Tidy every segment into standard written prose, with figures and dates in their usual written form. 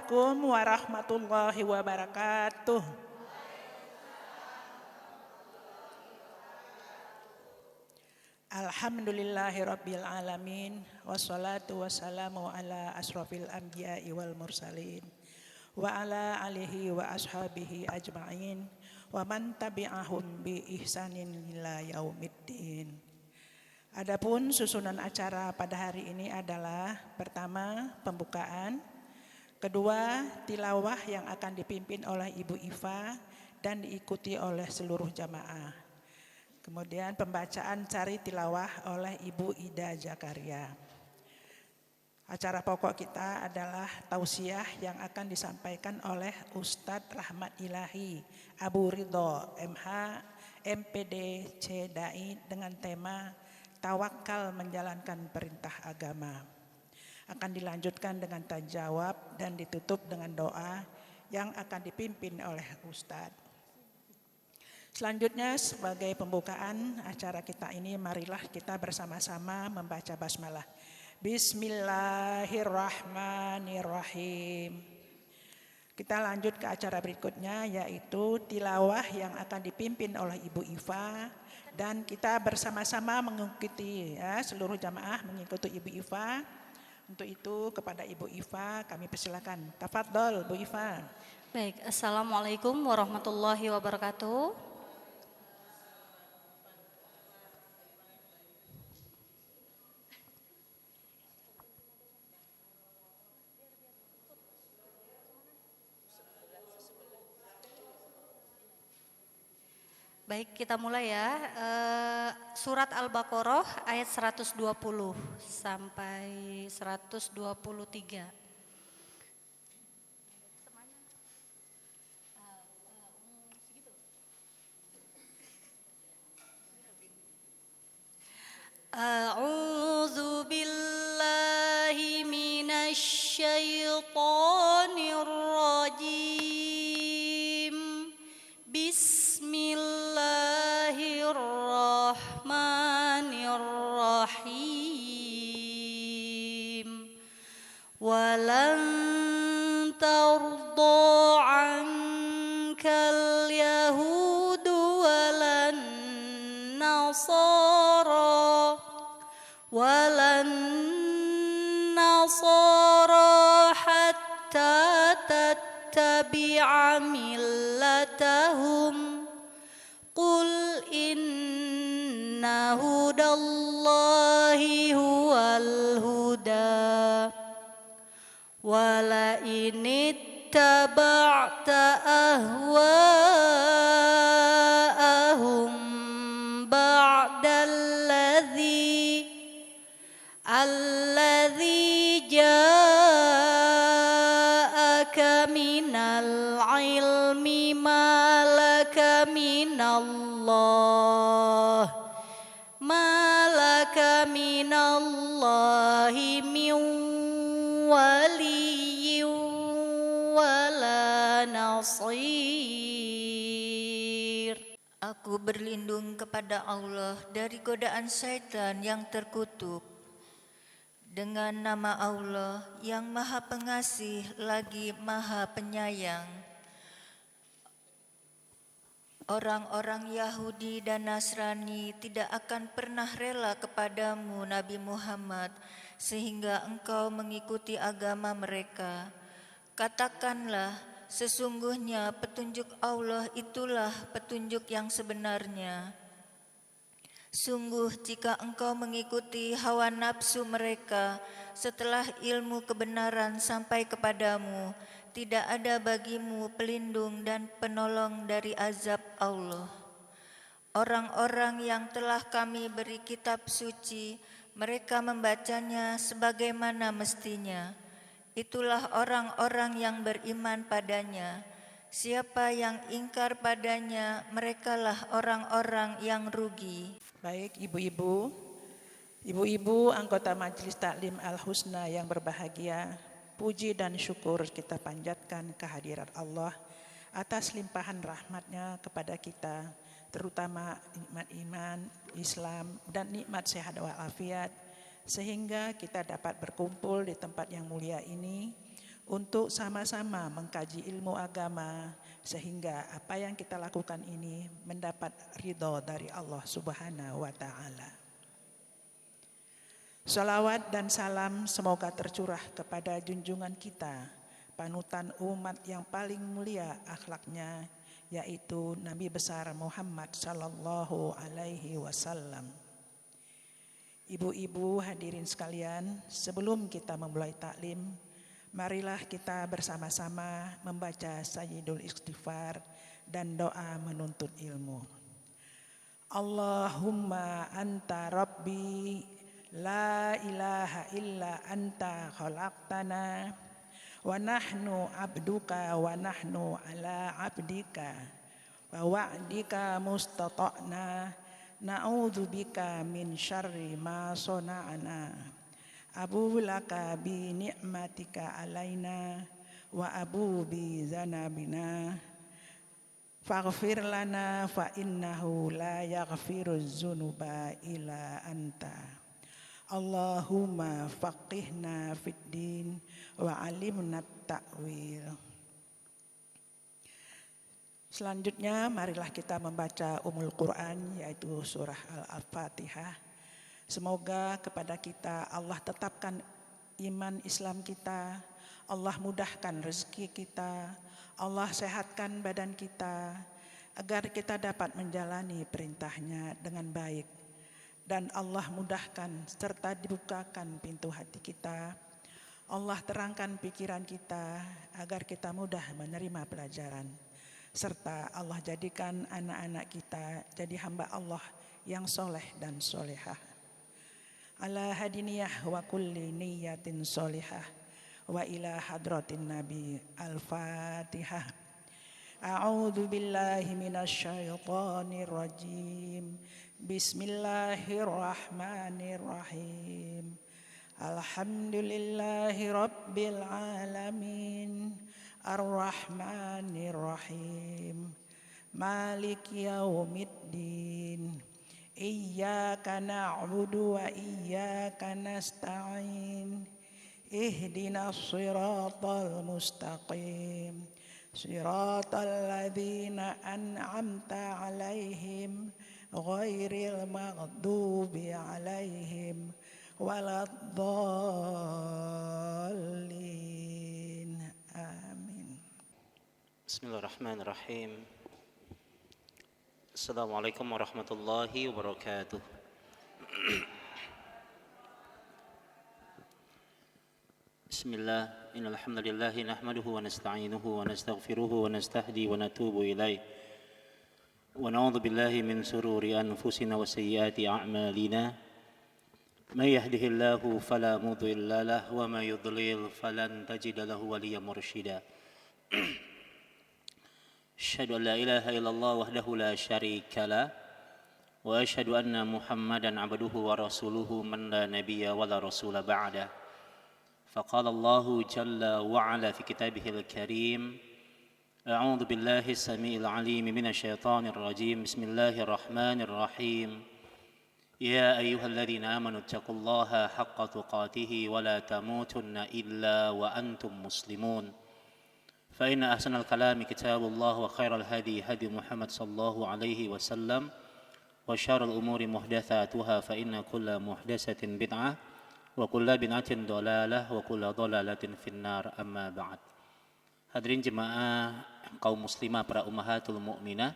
Assalamualaikum warahmatullahi wabarakatuh. Alhamdulillahirabbil alamin wassalatu wassalamu ala asrofil anbiya'i wal mursalin wa ala alihi wa ashabihi ajma'in wa man tabi'ahum bi ihsanin ila yaumiddin. Adapun susunan acara pada hari ini adalah pertama pembukaan, kedua tilawah yang akan dipimpin oleh Ibu Iva dan diikuti oleh seluruh jamaah. Kemudian pembacaan cari tilawah oleh Ibu Ida Zakaria. Acara pokok kita adalah tausiah yang akan disampaikan oleh Ustadz Rahmat Ilahi Abu Ridho MH MPD Cdai dengan tema Tawakal menjalankan perintah agama. Akan dilanjutkan dengan tajawab dan ditutup dengan doa yang akan dipimpin oleh Ustadz. Selanjutnya sebagai pembukaan acara kita ini, marilah kita bersama-sama membaca basmalah. Bismillahirrahmanirrahim. Kita lanjut ke acara berikutnya, yaitu tilawah yang akan dipimpin oleh Ibu Iva. Dan kita bersama-sama mengikuti, ya, seluruh jamaah mengikuti Ibu Iva. Untuk itu kepada Ibu Iva kami persilakan. Tafadhol Bu Iva. Baik, Assalamualaikum warahmatullahi wabarakatuh. Baik, kita mulai ya. Surat Al-Baqarah ayat 120 sampai 123. A'udzu billahi minasy syaithanir rajim. Bismillahirrahmanirrahim. Walan tarda 'ankal yahudu walan nasara hatta tattabi'a millatahum. Qul inna hudallahi huwal huda wala inittaba'ta ahwa'ahum ba'dalladzi ja'aka minal ilmi ma laka minallahi min waliyyin wala nasir. Aku berlindung kepada Allah dari godaan syaitan yang terkutuk. Dengan nama Allah yang Maha Pengasih lagi Maha Penyayang. Orang-orang Yahudi dan Nasrani tidak akan pernah rela kepadamu Nabi Muhammad sehingga engkau mengikuti agama mereka. Katakanlah, sesungguhnya petunjuk Allah itulah petunjuk yang sebenarnya. Sungguh jika engkau mengikuti hawa nafsu mereka setelah ilmu kebenaran sampai kepadamu, tidak ada bagimu pelindung dan penolong dari azab Allah. Orang-orang yang telah kami beri kitab suci, mereka membacanya sebagaimana mestinya. Itulah orang-orang yang beriman padanya. Siapa yang ingkar padanya, merekalah orang-orang yang rugi. Baik, ibu-ibu anggota Majelis Taklim Al-Husna yang berbahagia, puji dan syukur kita panjatkan kehadirat Allah atas limpahan rahmatnya kepada kita, terutama nikmat iman, Islam, dan nikmat sehat walafiat, sehingga kita dapat berkumpul di tempat yang mulia ini untuk sama-sama mengkaji ilmu agama sehingga apa yang kita lakukan ini mendapat ridho dari Allah Subhanahu wa taala. Salawat dan salam semoga tercurah kepada junjungan kita, panutan umat yang paling mulia akhlaknya, yaitu Nabi besar Muhammad sallallahu alaihi wasallam. Ibu-ibu hadirin sekalian, sebelum kita memulai taklim, marilah kita bersama-sama membaca Sayyidul Istighfar dan doa menuntut ilmu. Allahumma anta rabbi la ilaha illa anta khalaqtana wa nahnu abduka wa nahnu ala abdika wa wa'dika mustata'na na'udzubika min syarri ma sona'ana abu laka bi ni'matika alaina wa abu bi zanabina faghfir lana fa innahu la yaghfiruz dzunuba illa anta. Allahumma faqihna fid din wa alimna ta'wil. Selanjutnya marilah kita membaca Ummul Quran, yaitu surah Al-Fatihah. Semoga kepada kita Allah tetapkan iman Islam kita, Allah mudahkan rezeki kita, Allah sehatkan badan kita, agar kita dapat menjalani perintahnya dengan baik. Dan Allah mudahkan serta dibukakan pintu hati kita. Allah terangkan pikiran kita agar kita mudah menerima pelajaran. Serta Allah jadikan anak-anak kita jadi hamba Allah yang soleh dan solehah. Ala hadiniyah wa kulli niyatin solehah wa ila hadratin nabi. Al-Fatihah. A'udzu billahi minasyaitonir rajim. Bismillahirrahmanirrahim. Alhamdulillahi rabbil alamin. Ar-Rahmanir-Rahim. Maliki yaumiddin. Iyyaka na'budu wa iyyaka nasta'in. Ihdinas siratal mustaqim. Siratal ladzina an'amta 'alaihim ghairil maghdubi 'alaihim waladdallin. Amin. Bismillahirrahmanirrahim. Assalamualaikum warahmatullahi wabarakatuh. Bismillah, innal hamdalillah nahmaduhu wa nasta'inuhu wa nastaghfiruhu wa nastahdi wa natubu ilaih. Wa na'udzu billahi min sururi anfusina wa sayyiati a'malina. May yahdihillahu fala mudilla lahu wa may yudlil falan tajida lahu waliyyan mursyida. Asyhadu an la ilaha illallah wahdahu la syarika lah wa asyhadu anna Muhammadan abduhu wa rasuluhu man la nabiyya wa la rasula ba'da. Faqala Allahu jalla wa ala fi kitabihil karim. A'udzu billahi as-sami'il 'alim minasyaitonir rajim. Bismillahirrahmanirrahim. Ya ayyuhalladzina amanu taqullaha haqqa tuqatih wa la tamutunna illa wa antum muslimun. Fa inna ahsanal kalami kitabullah wa khairal hadi hadi Muhammad sallallahu alaihi wasallam wa syarrul umuri muhdatsatuha fa inna kulla muhdatsatin bid'ah wa kulla bid'atin dhalalah wa kulla dhalalatin finnar amma ba'd. Hadirin jemaah kaum muslimah para ummahatul mukminah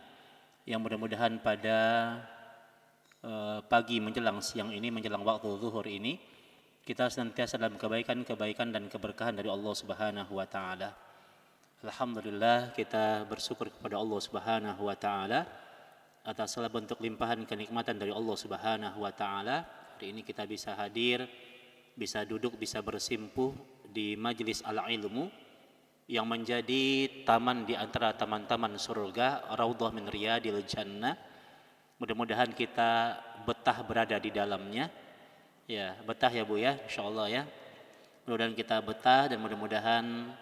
yang mudah-mudahan pada pagi menjelang siang ini, menjelang waktu zuhur ini, kita senantiasa dalam kebaikan dan keberkahan dari Allah Subhanahu wa taala. Alhamdulillah, kita bersyukur kepada Allah Subhanahu wa taala atas segala bentuk limpahan kenikmatan dari Allah Subhanahu wa taala. Hari ini kita bisa hadir, bisa duduk, bisa bersimpuh di majelis al-ilmu yang menjadi taman di antara taman-taman surga, raudhah min riyadil jannah. Mudah-mudahan kita betah berada di dalamnya. Ya, betah ya Bu ya, insyaallah ya. Mudah-mudahan kita betah dan mudah-mudahan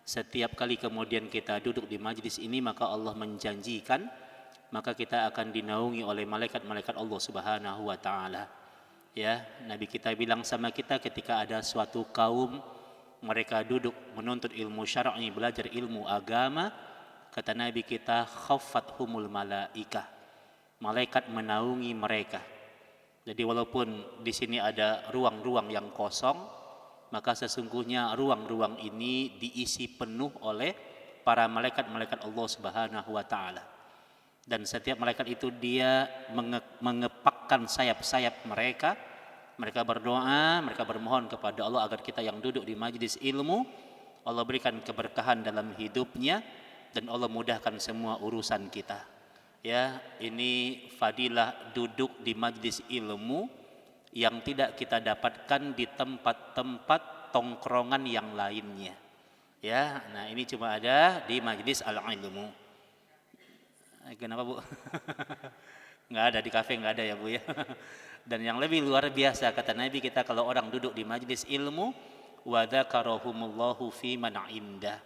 setiap kali kemudian kita duduk di majlis ini maka Allah menjanjikan maka kita akan dinaungi oleh malaikat-malaikat Allah Subhanahu wa taala. Ya, Nabi kita bilang sama kita ketika ada suatu kaum mereka duduk menuntut ilmu syar'i, belajar ilmu agama, kata Nabi kita, khaffathumul malaikah, malaikat menaungi mereka. Jadi walaupun di sini ada ruang-ruang yang kosong, maka sesungguhnya ruang-ruang ini diisi penuh oleh para malaikat-malaikat Allah Subhanahu wa taala. Dan setiap malaikat itu dia mengepakkan sayap-sayap mereka. Mereka berdoa, mereka bermohon kepada Allah agar kita yang duduk di majlis ilmu, Allah berikan keberkahan dalam hidupnya dan Allah mudahkan semua urusan kita. Ya, ini fadilah duduk di majlis ilmu yang tidak kita dapatkan di tempat-tempat tongkrongan yang lainnya. Ya, nah ini cuma ada di majlis al-ilmu. Kenapa, Bu? Nggak ada di kafe, nggak ada ya, Bu ya. Dan yang lebih luar biasa kata Nabi kita, kalau orang duduk di majlis ilmu, wa dzakarahumullahu fi man indah,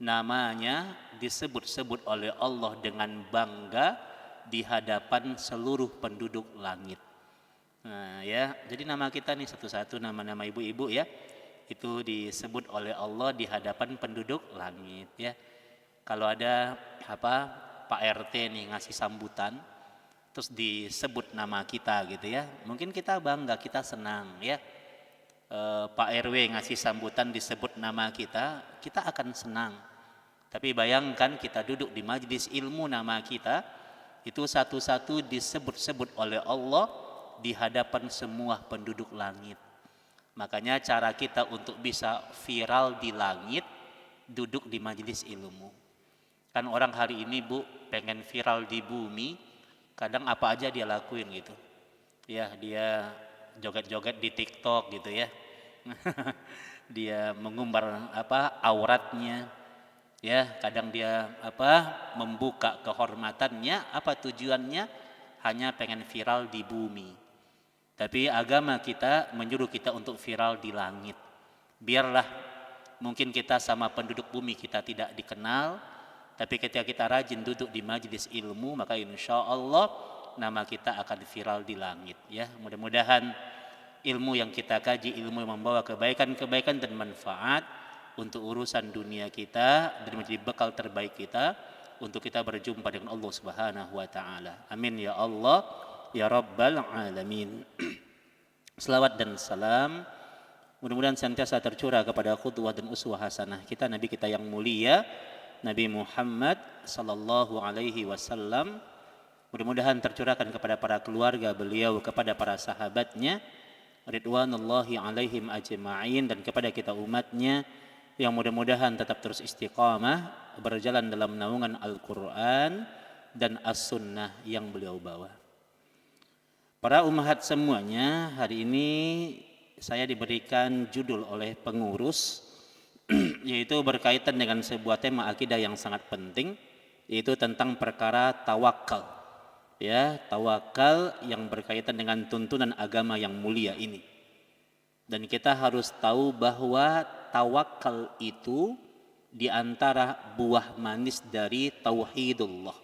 namanya disebut-sebut oleh Allah dengan bangga di hadapan seluruh penduduk langit. Nah, ya, jadi nama kita nih satu-satu nama-nama ibu-ibu ya, itu disebut oleh Allah di hadapan penduduk langit ya. Kalau ada Pak RT nih ngasih sambutan, terus disebut nama kita gitu ya, mungkin kita bangga, kita senang ya. Pak RW ngasih sambutan disebut nama kita, kita akan senang. Tapi bayangkan kita duduk di majlis ilmu, nama kita itu satu-satu disebut-sebut oleh Allah di hadapan semua penduduk langit. Makanya cara kita untuk bisa viral di langit, duduk di majlis ilmu. Kan orang hari ini, Bu, pengen viral di bumi, kadang apa aja dia lakuin gitu. Ya, dia joget-joget di TikTok gitu ya. Dia mengumbar auratnya. Ya, kadang dia membuka kehormatannya, apa tujuannya? Hanya pengen viral di bumi. Tapi agama kita menyuruh kita untuk viral di langit. Biarlah mungkin kita sama penduduk bumi kita tidak dikenal, tapi ketika kita rajin duduk di majlis ilmu, maka insya Allah nama kita akan viral di langit. Ya, mudah-mudahan ilmu yang kita kaji, ilmu yang membawa kebaikan-kebaikan dan manfaat untuk urusan dunia kita dan menjadi bekal terbaik kita untuk kita berjumpa dengan Allah Subhanahu wa taala. Amin ya Allah ya Rabbal alamin. Selawat dan salam mudah-mudahan senantiasa tercurah kepada qudwah dan uswah hasanah kita, Nabi kita yang mulia, Nabi Muhammad sallallahu alaihi wasallam. Mudah-mudahan tercurahkan kepada para keluarga beliau, kepada para sahabatnya ridwanullahi alaihim ajma'in, dan kepada kita umatnya yang mudah-mudahan tetap terus istiqamah berjalan dalam naungan Al-Quran dan As-Sunnah yang beliau bawa. Para ummahat semuanya, hari ini saya diberikan judul oleh pengurus yaitu berkaitan dengan sebuah tema akidah yang sangat penting, yaitu tentang perkara tawakal. Ya, tawakal yang berkaitan dengan tuntunan agama yang mulia ini. Dan kita harus tahu bahwa tawakal itu di antara buah manis dari tauhidullah.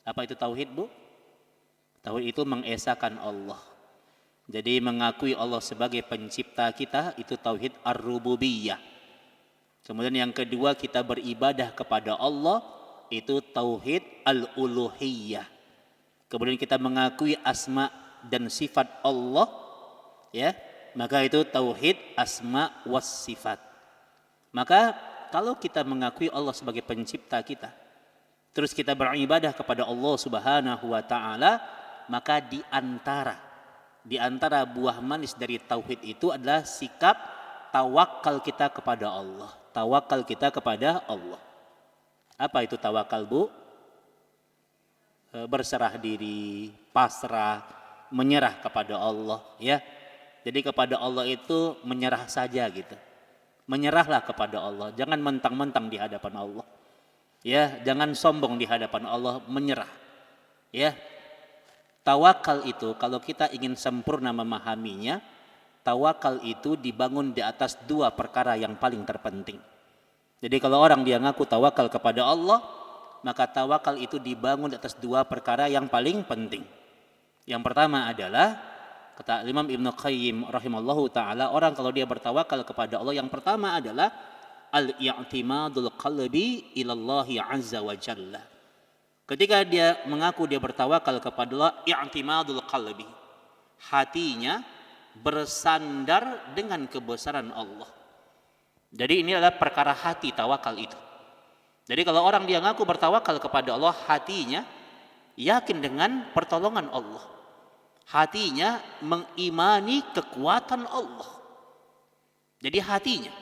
Apa itu tauhid, Bu? Tauhid itu mengesahkan Allah. Jadi mengakui Allah sebagai pencipta kita, itu tauhid ar-rububiyah. Kemudian yang kedua, kita beribadah kepada Allah, itu tauhid al-uluhiyah. Kemudian kita mengakui asma dan sifat Allah, ya, maka itu tauhid asma was sifat. Maka kalau kita mengakui Allah sebagai pencipta kita, terus kita beribadah kepada Allah Subhanahu wa taala, maka di antara buah manis dari tauhid itu adalah sikap tawakal kita kepada Allah. Tawakal kita kepada Allah. Apa itu tawakal, Bu? Berserah diri, pasrah, menyerah kepada Allah, ya. Jadi kepada Allah itu menyerah saja gitu. Menyerahlah kepada Allah, jangan mentang-mentang di hadapan Allah. Ya, jangan sombong di hadapan Allah, menyerah. Ya. Tawakal itu kalau kita ingin sempurna memahaminya, tawakal itu dibangun di atas dua perkara yang paling terpenting. Jadi kalau orang dia ngaku tawakal kepada Allah, maka tawakal itu dibangun di atas dua perkara yang paling penting. Yang pertama adalah kata Imam Ibnu Qayyim rahimallahu taala, orang kalau dia bertawakal kepada Allah, yang pertama adalah al-i'timadul qalbi ilallahi azza wa jalla. Ketika dia mengaku dia bertawakal kepada Allah, i'timadul qalbi, hatinya bersandar dengan kebesaran Allah. Jadi ini adalah perkara hati, tawakal itu. Jadi kalau orang dia ngaku bertawakal kepada Allah, hatinya yakin dengan pertolongan Allah, hatinya mengimani kekuatan Allah. Jadi hatinya.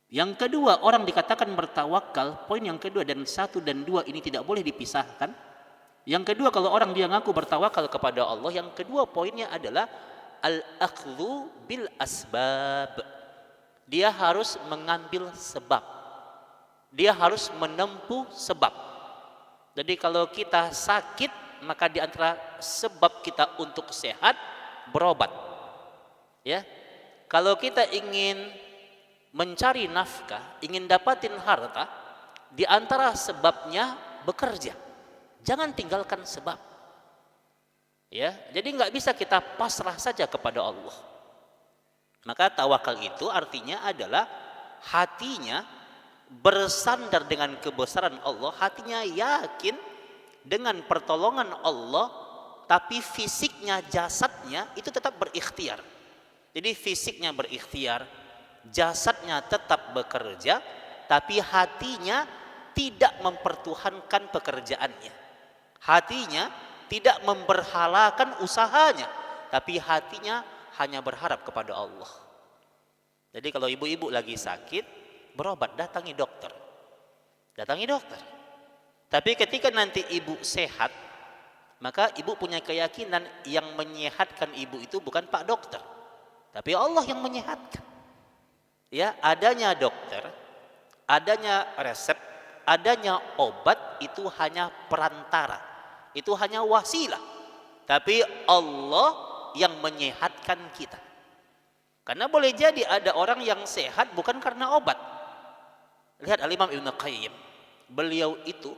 Yang kedua, orang dikatakan bertawakal, poin yang kedua, dan 1 dan 2 ini tidak boleh dipisahkan. Yang kedua, kalau orang dia ngaku bertawakal kepada Allah, yang kedua poinnya adalah al-akhdhu bil asbab. Dia harus mengambil sebab. Dia harus menempuh sebab. Jadi kalau kita sakit, maka di antara sebab kita untuk sehat, berobat. Ya. Kalau kita ingin mencari nafkah, ingin dapatin harta, di antara sebabnya bekerja. Jangan tinggalkan sebab. Ya, jadi nggak bisa kita pasrah saja kepada Allah. Maka tawakal itu artinya adalah hatinya bersandar dengan kebesaran Allah, hatinya yakin dengan pertolongan Allah, tapi fisiknya, jasadnya itu tetap berikhtiar. Jadi fisiknya berikhtiar, jasadnya tetap bekerja, tapi hatinya tidak mempertuhankan pekerjaannya. Hatinya tidak memberhalakan usahanya, tapi hatinya hanya berharap kepada Allah. Jadi kalau ibu-ibu lagi sakit, berobat, datangi dokter. Datangi dokter. Tapi ketika nanti ibu sehat, maka ibu punya keyakinan yang menyehatkan ibu itu bukan Pak Dokter, tapi Allah yang menyehatkan. Ya, adanya dokter, adanya resep, adanya obat itu hanya perantara, itu hanya wasilah. Tapi Allah yang menyehatkan kita. Karena boleh jadi ada orang yang sehat bukan karena obat. Lihat Al-Imam Ibnu Qayyim, beliau itu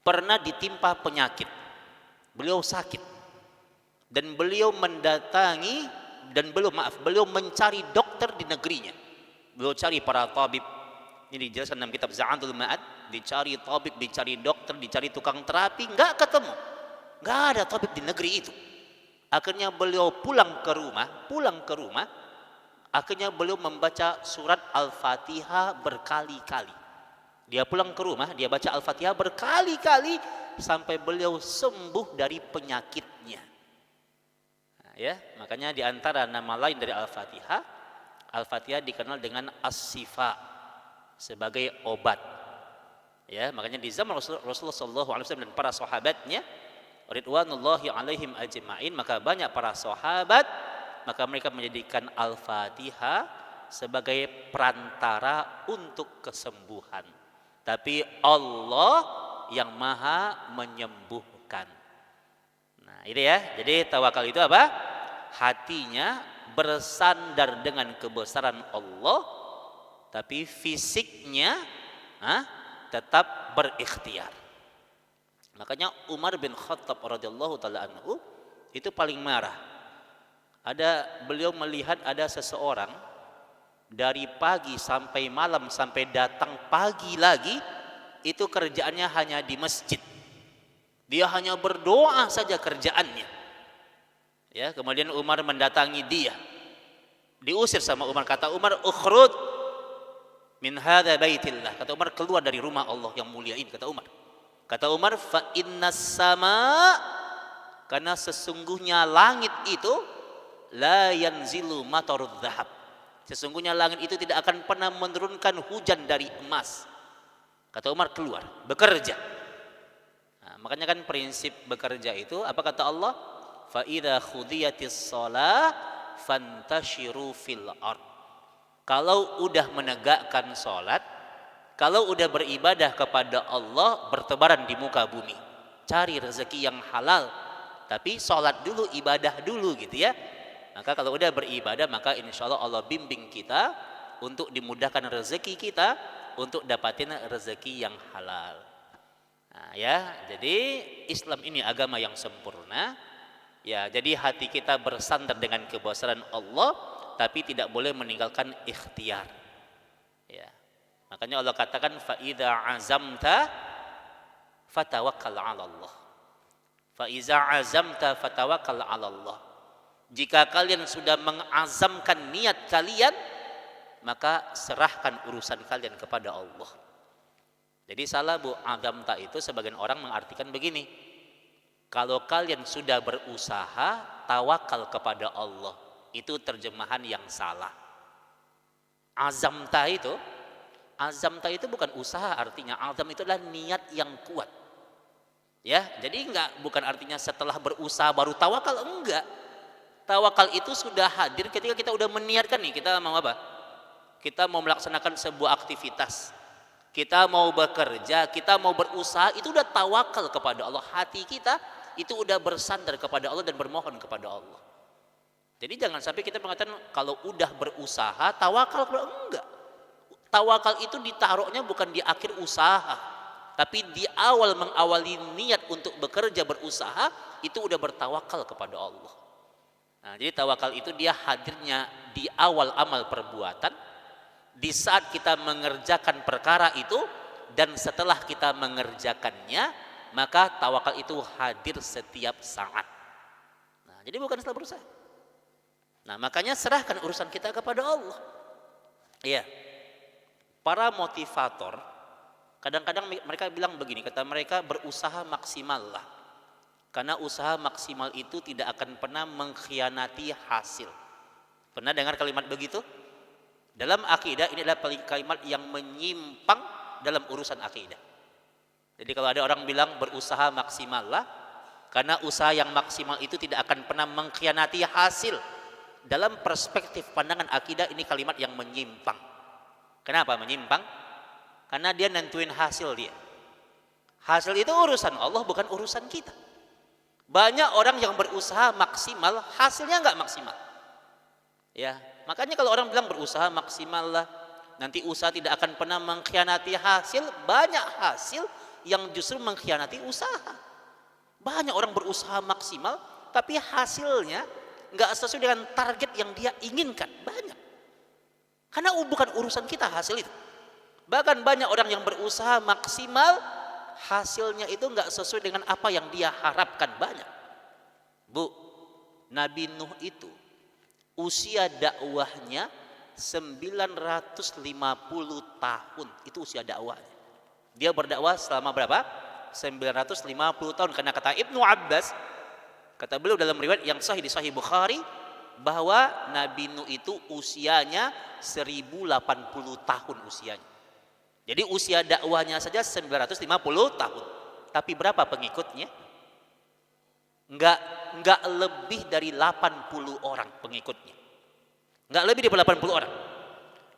pernah ditimpa penyakit, beliau sakit, dan beliau mendatangi beliau mencari dokter di negerinya. Beliau cari para tabib. Ini dijelaskan dalam kitab Za'adul Ma'ad, dicari tabib, dicari dokter, dicari tukang terapi, enggak ketemu. Enggak ada tabib di negeri itu. Akhirnya beliau pulang ke rumah, akhirnya beliau membaca surat Al-Fatihah berkali-kali. Dia pulang ke rumah, dia baca Al-Fatihah berkali-kali sampai beliau sembuh dari penyakitnya. Ya, makanya di antara nama lain dari Al-Fatihah, Al-Fatihah dikenal dengan As-Sifa, sebagai obat. Ya, makanya di zaman Rasulullah SAW dan para sahabatnya ridwanullahi alaihim ajma'in, maka banyak para sahabat, maka mereka menjadikan Al-Fatihah sebagai perantara untuk kesembuhan. Tapi Allah yang maha menyembuhkan. Nah, ini ya. Jadi tawakal itu apa? Hatinya bersandar dengan kebesaran Allah, tapi fisiknya tetap berikhtiar. Makanya Umar bin Khattab radhiyallahu taala anhu itu paling marah. Beliau melihat ada seseorang dari pagi sampai malam sampai datang pagi lagi, itu kerjaannya hanya di masjid. Dia hanya berdoa saja kerjaannya. Ya, kemudian Umar mendatangi dia. Diusir sama Umar, kata Umar, "Ukhruj min hadza baitillah." Kata Umar, keluar dari rumah Allah yang mulia ini, kata Umar. Kata Umar, "Fa innas sama," karena sesungguhnya langit itu la yanzilu matarudz dzahab. Sesungguhnya langit itu tidak akan pernah menurunkan hujan dari emas. Kata Umar, keluar, bekerja. Nah, makanya kan prinsip bekerja itu apa kata Allah? Fa idza khudiyatis shalah fantashiru fil ard. Kalau udah menegakkan salat, kalau udah beribadah kepada Allah, bertebaran di muka bumi. Cari rezeki yang halal, tapi salat dulu, ibadah dulu gitu ya. Maka kalau udah beribadah, maka insya Allah bimbing kita untuk dimudahkan rezeki kita, untuk dapatin rezeki yang halal. Nah, ya, jadi Islam ini agama yang sempurna. Ya, jadi hati kita bersandar dengan kebesaran Allah, tapi tidak boleh meninggalkan ikhtiar. Ya. Makanya Allah katakan fa idza azamta fatawakkal 'ala Allah. Fa iza azamta fatawakkal 'ala Allah. Jika kalian sudah mengazamkan niat kalian, maka serahkan urusan kalian kepada Allah. Jadi salah Bu, azamta itu sebagian orang mengartikan begini. Kalau kalian sudah berusaha, tawakal kepada Allah. Itu terjemahan yang salah. Azamta itu bukan usaha, artinya azam itu adalah niat yang kuat. Ya, jadi bukan artinya setelah berusaha baru tawakal, enggak. Tawakal itu sudah hadir ketika kita udah meniatkan nih, kita mau apa? Kita mau melaksanakan sebuah aktivitas. Kita mau bekerja, kita mau berusaha, itu udah tawakal kepada Allah. Hati kita itu udah bersandar kepada Allah dan bermohon kepada Allah. Jadi jangan sampai kita mengatakan kalau udah berusaha tawakal, enggak. Tawakal itu ditaruhnya bukan di akhir usaha, tapi di awal mengawali niat untuk bekerja berusaha, itu udah bertawakal kepada Allah. Nah, jadi tawakal itu dia hadirnya di awal amal perbuatan, di saat kita mengerjakan perkara itu, dan setelah kita mengerjakannya, maka tawakal itu hadir setiap saat. Nah, jadi bukan setelah berusaha. Nah, makanya serahkan urusan kita kepada Allah. Iya. Para motivator kadang-kadang mereka bilang begini, kata mereka berusaha maksimal lah. Karena usaha maksimal itu tidak akan pernah mengkhianati hasil. Pernah dengar kalimat begitu? Dalam akidah ini adalah kalimat yang menyimpang dalam urusan akidah. Jadi kalau ada orang bilang berusaha maksimal lah, karena usaha yang maksimal itu tidak akan pernah mengkhianati hasil. Dalam perspektif pandangan akidah ini kalimat yang menyimpang. Kenapa menyimpang? Karena dia nentuin hasil dia. Hasil itu urusan Allah, bukan urusan kita. Banyak orang yang berusaha maksimal, hasilnya enggak maksimal. Ya, makanya kalau orang bilang berusaha maksimal lah, nanti usaha tidak akan pernah mengkhianati hasil, banyak hasil yang justru mengkhianati usaha. Banyak orang berusaha maksimal tapi hasilnya nggak sesuai dengan target yang dia inginkan. Banyak. Karena bukan urusan kita hasil itu. Bahkan banyak orang yang berusaha maksimal, hasilnya itu nggak sesuai dengan apa yang dia harapkan. Banyak. Bu, Nabi Nuh itu usia dakwahnya 950 tahun. Itu usia dakwahnya. Dia berdakwah selama berapa? 950 tahun. Karena kata Ibnu Abbas, kata beliau dalam riwayat yang sahih di Sahih Bukhari, bahwa Nabi Nuh itu usianya 1080 tahun usianya. Jadi usia dakwahnya saja 950 tahun. Tapi berapa pengikutnya? Enggak lebih dari 80 orang pengikutnya. Enggak lebih dari 80 orang.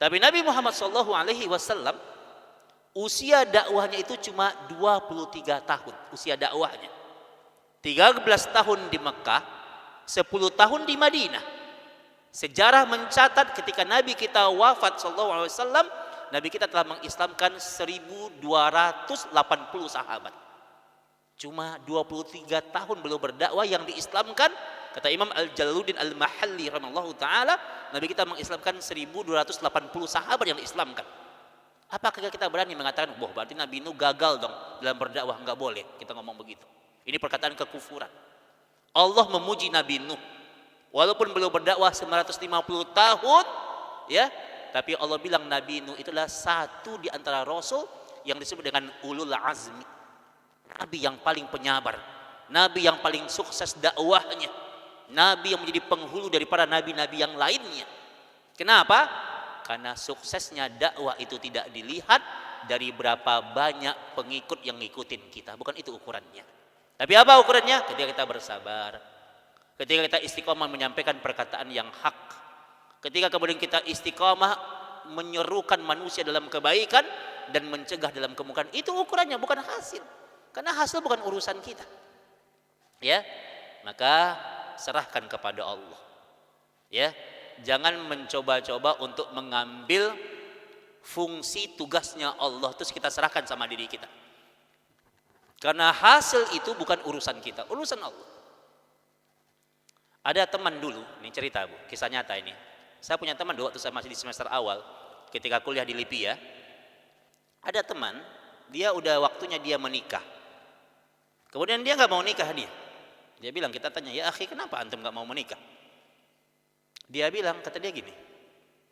Tapi Nabi Muhammad SAW usia dakwahnya itu cuma 23 tahun usia dakwahnya. 13 tahun di Mekah, 10 tahun di Madinah. Sejarah mencatat ketika Nabi kita wafat SAW, Nabi kita telah mengislamkan 1280 sahabat. Cuma 23 tahun beliau berdakwah yang diislamkan. Kata Imam Al-Jalaluddin Al-Mahalli rahimahullahu ta'ala, Nabi kita mengislamkan 1280 sahabat yang diislamkan. Apakah kita berani mengatakan, wah berarti Nabi Nuh gagal dong dalam berdakwah? Enggak boleh kita ngomong begitu. Ini perkataan kekufuran. Allah memuji Nabi Nuh. Walaupun beliau berdakwah 950 tahun, ya, tapi Allah bilang Nabi Nuh itulah satu di antara Rasul yang disebut dengan ulul azmi. Nabi yang paling penyabar. Nabi yang paling sukses dakwahnya. Nabi yang menjadi penghulu daripada nabi-nabi yang lainnya. Kenapa? Karena suksesnya dakwah itu tidak dilihat dari berapa banyak pengikut yang ngikutin kita. Bukan itu ukurannya. Tapi apa ukurannya? Ketika kita bersabar. Ketika kita istiqomah menyampaikan perkataan yang hak. Ketika kemudian kita istiqomah menyerukan manusia dalam kebaikan dan mencegah dalam kemungkaran. Itu ukurannya, bukan hasil. Karena hasil bukan urusan kita. Ya, maka serahkan kepada Allah. Ya. Jangan mencoba-coba untuk mengambil fungsi tugasnya Allah terus kita serahkan sama diri kita. Karena hasil itu bukan urusan kita, urusan Allah. Ada teman dulu, ini cerita Bu, kisah nyata ini. Saya punya teman dulu waktu saya masih di semester awal, ketika kuliah di LIPI ya. Ada teman, dia udah waktunya dia menikah. Kemudian dia nggak mau nikah dia. Dia bilang, kita tanya, ya akhi kenapa antum nggak mau menikah? Dia bilang, kata dia gini,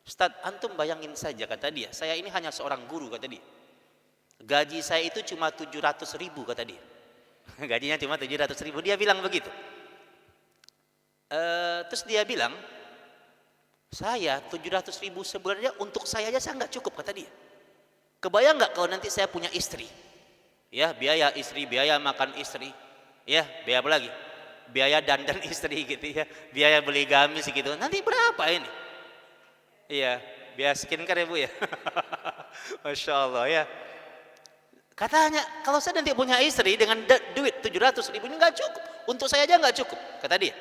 Ustaz, antum bayangin saja, kata dia, saya ini hanya seorang guru, kata dia. Gaji saya itu cuma 700.000, kata dia. Gajinya cuma 700.000, dia bilang begitu. Terus dia bilang, saya 700.000 sebenarnya untuk saya aja saya nggak cukup, kata dia. Kebayang nggak kalau nanti saya punya istri, ya biaya istri, biaya makan istri, ya biaya apa lagi, biaya dandan istri gitu ya, biaya beli gamis gitu, nanti berapa ini? Iya, biaya skincare ya Bu ya. Masya Allah ya. Katanya kalau saya nanti punya istri dengan duit 700.000 ini nggak cukup, untuk saya aja nggak cukup, kata dia.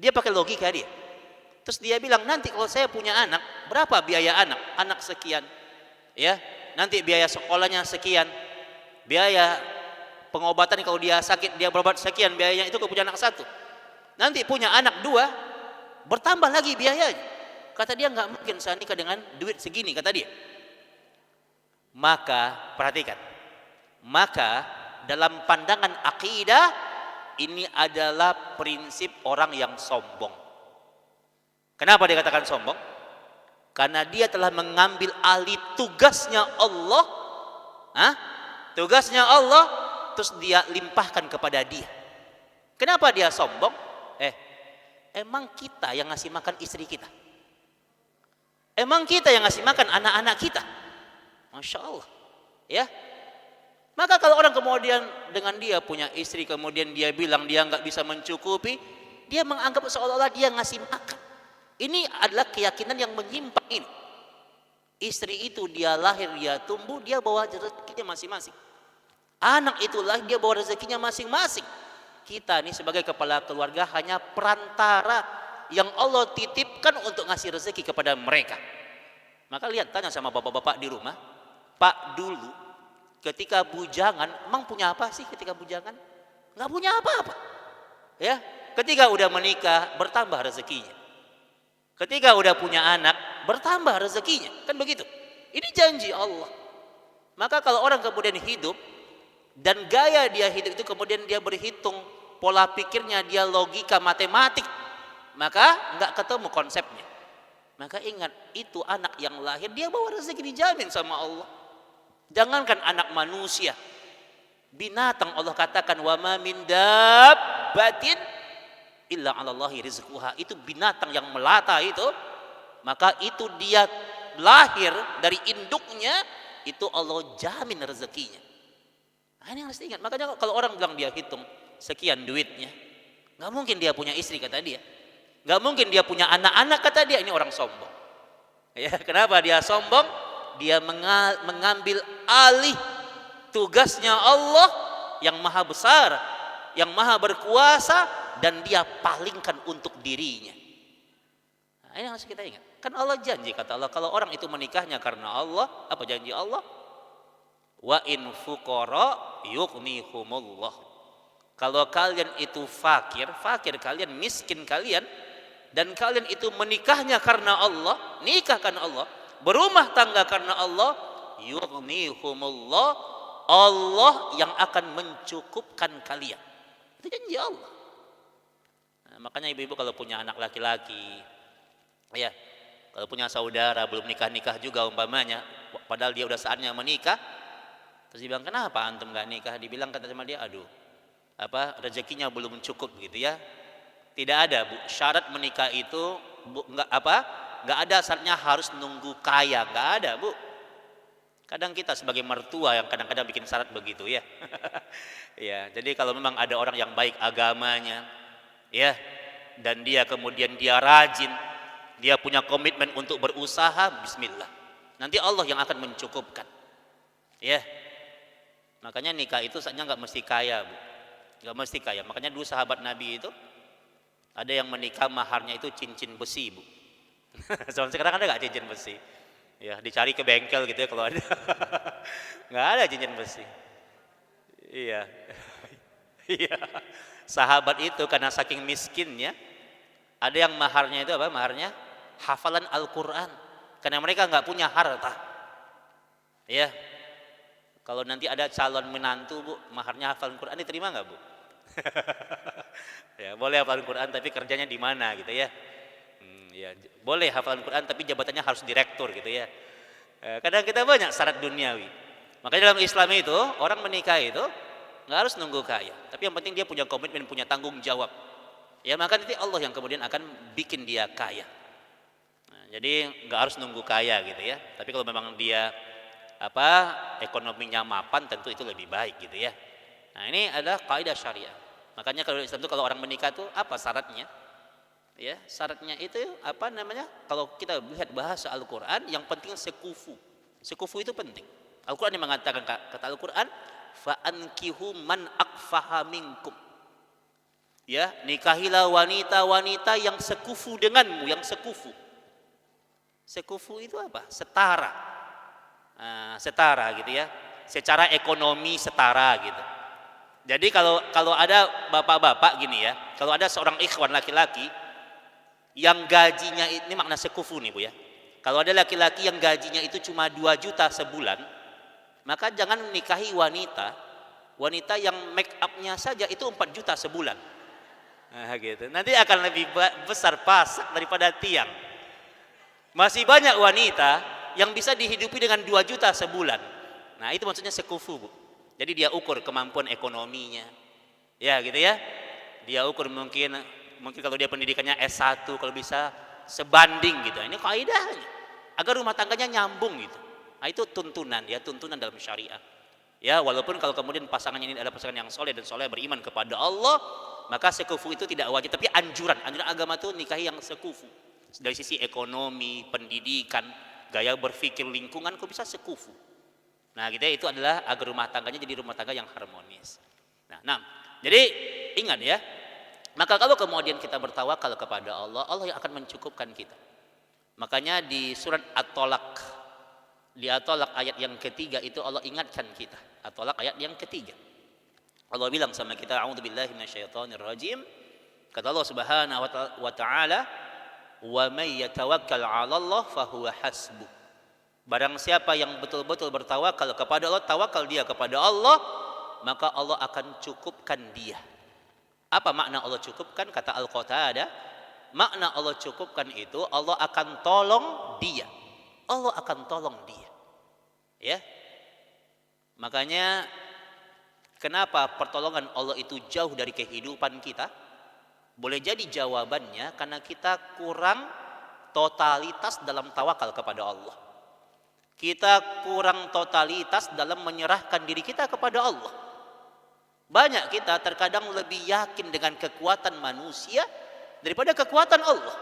Dia pakai logika dia. Terus dia bilang, nanti kalau saya punya anak, berapa biaya anak? Anak sekian. Ya, nanti biaya sekolahnya sekian. Biaya pengobatan kalau dia sakit, dia berobat sekian biayanya, itu kalau punya anak satu. Nanti punya anak dua, bertambah lagi biayanya. Kata dia, nggak mungkin saya nikah dengan duit segini, kata dia. Maka, perhatikan. Maka, dalam pandangan akidah, ini adalah prinsip orang yang sombong. Kenapa dia katakan sombong? Karena dia telah mengambil alih tugasnya Allah, tugasnya Allah, terus dia limpahkan kepada dia. Kenapa dia sombong? Emang kita yang ngasih makan istri kita? Emang kita yang ngasih makan anak-anak kita? Masya Allah, ya. Maka kalau orang kemudian dengan dia punya istri, kemudian dia bilang dia nggak bisa mencukupi, dia menganggap seolah-olah dia ngasih makan. Ini adalah keyakinan yang menyimpang ini. Istri itu dia lahir, dia tumbuh, dia bawa rezekinya masing-masing. Anak itu lahir, dia bawa rezekinya masing-masing. Kita nih sebagai kepala keluarga hanya perantara yang Allah titipkan untuk ngasih rezeki kepada mereka. Maka lihat, tanya sama bapak-bapak di rumah, Pak dulu ketika bujangan, emang punya apa sih ketika bujangan? Nggak punya apa-apa. Ya, ketika udah menikah bertambah rezekinya. Ketika udah punya anak bertambah rezekinya, kan begitu. Ini janji Allah. Maka kalau orang kemudian hidup dan gaya dia hidup itu kemudian dia berhitung pola pikirnya, dia logika matematik, maka nggak ketemu konsepnya. Maka ingat, itu anak yang lahir dia bawa rezeki dijamin sama Allah. Jangankan anak manusia, binatang Allah katakan wa ma min dabbatin illa 'alallahi rizquha. Itu binatang yang melata itu, maka itu dia lahir dari induknya, itu Allah jamin rezekinya. Nah, ini harus diingat. Makanya kalau orang bilang dia hitung sekian duitnya, nggak mungkin dia punya istri, kata dia. Nggak mungkin dia punya anak-anak, kata dia. Ini orang sombong. Ya, kenapa dia sombong? Dia mengambil alih tugasnya Allah yang maha besar, yang maha berkuasa, dan dia palingkan untuk dirinya. Nah, ini harus kita ingat. Kan Allah janji, kata Allah, kalau orang itu menikahnya karena Allah, apa janji Allah? Wa in fuqara yughnihumullah. Kalau kalian itu fakir kalian, miskin kalian, dan kalian itu menikahnya karena Allah, nikah karena Allah, berumah tangga karena Allah, yughnihumullah, Allah yang akan mencukupkan kalian. Itu janji Allah. Nah, makanya ibu-ibu kalau punya anak laki-laki, ya, kalau punya saudara belum nikah-nikah juga umpamanya, padahal dia udah saatnya menikah, terus dibilang, kenapa antum nggak nikah? Dibilang, kata sama dia, aduh, rezekinya belum cukup gitu ya. Tidak ada, Bu, syarat menikah itu nggak ada syaratnya harus nunggu kaya, nggak ada, Bu. Kadang kita sebagai mertua yang kadang-kadang bikin syarat begitu ya. Ya, jadi kalau memang ada orang yang baik agamanya, ya, dan dia kemudian dia rajin, dia punya komitmen untuk berusaha, bismillah. Nanti Allah yang akan mencukupkan. Ya. Makanya nikah itu saatnya nggak mesti kaya, Bu. Nggak mesti kaya. Makanya dulu sahabat Nabi itu ada yang menikah maharnya itu cincin besi, Bu. Sekarang ada nggak cincin besi? Ya, dicari ke bengkel gitu ya kalau ada. Nggak ada cincin besi. Iya. Iya. Sahabat itu karena saking miskinnya, Ada yang maharnya itu apa? Maharnya hafalan Al-Quran. Karena mereka nggak punya harta. Ya, kalau nanti ada calon menantu bu, maharnya hafalan Quran, diterima nggak bu? Ya, boleh hafalan Quran tapi kerjanya di mana gitu ya? Ya, boleh hafalan Quran tapi jabatannya harus direktur gitu ya. Kadang kita banyak syarat duniawi. Makanya dalam Islam itu orang menikah itu nggak harus nunggu kaya, tapi yang penting dia punya komitmen, punya tanggung jawab. Ya maka nanti Allah yang kemudian akan bikin dia kaya. Nah, jadi nggak harus nunggu kaya gitu ya. Tapi kalau memang dia ekonominya mapan, tentu itu lebih baik gitu ya. Nah ini adalah kaidah syariah. Makanya kalau Islam itu kalau orang menikah itu apa syaratnya? Ya syaratnya itu apa namanya? Kalau kita lihat bahasa Al-Quran, yang penting sekufu. Sekufu itu penting. Al-Quran yang mengatakan, kata Al-Quran, fa'ankihu man akfaha minkum. Ya, nikahilah wanita-wanita yang sekufu denganmu, yang sekufu. Sekufu itu apa? Setara. Setara gitu ya. Secara ekonomi setara gitu. Jadi kalau ada bapak-bapak gini ya, kalau ada seorang ikhwan laki-laki yang gajinya, ini makna sekufu nih bu ya. Kalau ada laki-laki yang gajinya itu cuma 2 juta sebulan, maka jangan menikahi wanita yang make up-nya saja itu 4 juta sebulan. Nah, gitu. Nanti akan lebih besar pasak daripada tiang. Masih banyak wanita yang bisa dihidupi dengan 2 juta sebulan. Nah, itu maksudnya sekufu, Bu. Jadi dia ukur kemampuan ekonominya. Ya, gitu ya. Dia ukur mungkin kalau dia pendidikannya S1 kalau bisa sebanding gitu. Ini kaidahnya. Agar rumah tangganya nyambung gitu. Nah, itu tuntunan dalam syariat. Ya, walaupun kalau kemudian pasangannya ini adalah pasangan yang soleh dan soleh beriman kepada Allah, maka sekufu itu tidak wajib, tapi anjuran agama itu nikahi yang sekufu. Dari sisi ekonomi, pendidikan, gaya berpikir, lingkungan, kok bisa sekufu. Nah, gitu ya, itu adalah agar rumah tangganya jadi rumah tangga yang harmonis. Nah, jadi ingat ya, maka kalau kemudian kita bertawakal kepada Allah, Allah yang akan mencukupkan kita. Makanya di surat At-Tolak, di At-Tolak ayat yang ketiga itu Allah ingatkan kita. At-Tolak ayat yang ketiga. Allah bilang sama kita, a'udzubillahi minasyaitonirrajim. Kata Allah Subhanahu wa ta'ala, "Wa may yatawakkal 'ala Allah fahuwa hasbuh." Barang siapa yang betul-betul bertawakal kepada Allah, tawakal dia kepada Allah, maka Allah akan cukupkan dia. Apa makna Allah cukupkan? Kata Al-Qatadah, makna Allah cukupkan itu Allah akan tolong dia. Allah akan tolong dia. Ya. Makanya kenapa pertolongan Allah itu jauh dari kehidupan kita? Boleh jadi jawabannya karena kita kurang totalitas dalam tawakal kepada Allah. Kita kurang totalitas dalam menyerahkan diri kita kepada Allah. Banyak kita terkadang lebih yakin dengan kekuatan manusia daripada kekuatan Allah.